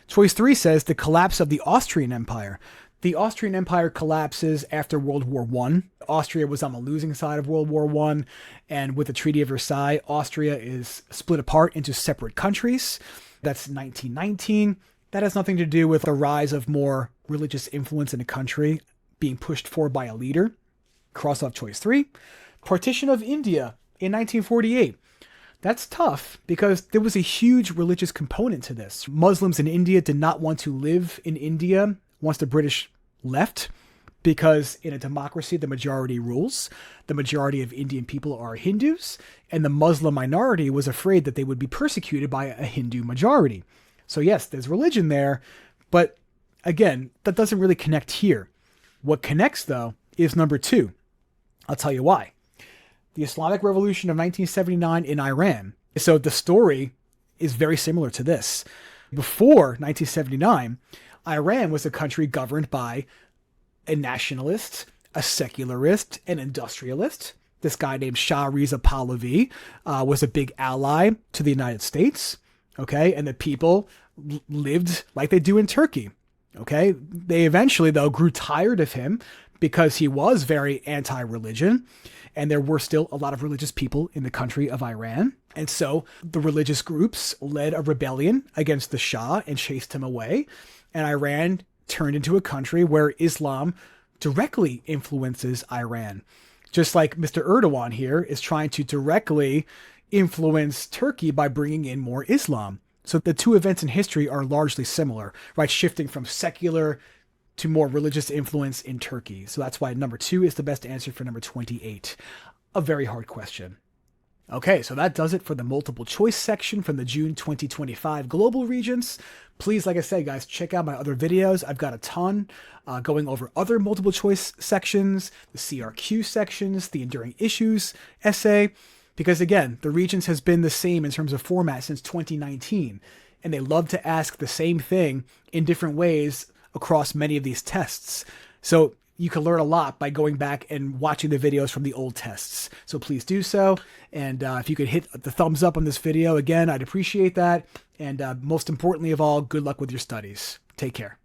Choice 3 says the collapse of the Austrian Empire. The Austrian Empire collapses after World War I. Austria was on the losing side of World War I, and with the Treaty of Versailles, Austria is split apart into separate countries. That's 1919. That has nothing to do with the rise of more religious influence in a country being pushed forward by a leader. Cross off choice 3. Partition of India in 1948. That's tough because there was a huge religious component to this. Muslims in India did not want to live in India once the British left, because in a democracy, the majority rules. The majority of Indian people are Hindus, and the Muslim minority was afraid that they would be persecuted by a Hindu majority. So yes, there's religion there, but again, that doesn't really connect here. What connects, though, is number 2. I'll tell you why. The Islamic Revolution of 1979 in Iran. So the story is very similar to this. Before 1979, Iran was a country governed by a nationalist, a secularist, an industrialist. This guy named Shah Reza Pahlavi was a big ally to the United States. Okay, and the people lived like they do in Turkey. Okay, they eventually, though, grew tired of him because he was very anti-religion, and there were still a lot of religious people in the country of Iran. And so the religious groups led a rebellion against the Shah and chased him away. And Iran turned into a country where Islam directly influences Iran. Just like Mr. Erdogan here is trying to directly influence Turkey by bringing in more Islam. So the two events in history are largely similar, right? Shifting from secular to more religious influence in Turkey. So that's why number 2 is the best answer for number 28. A very hard question. Okay, so that does it for the multiple choice section from the June 2025 Global Regents. Please, like I said, guys, check out my other videos. I've got a ton going over other multiple choice sections, the CRQ sections, the enduring issues essay, because again, the Regents has been the same in terms of format since 2019, and they love to ask the same thing in different ways across many of these tests. So you can learn a lot by going back and watching the videos from the old tests. So please do so. And if you could hit the thumbs up on this video, again, I'd appreciate that. And most importantly of all, good luck with your studies. Take care.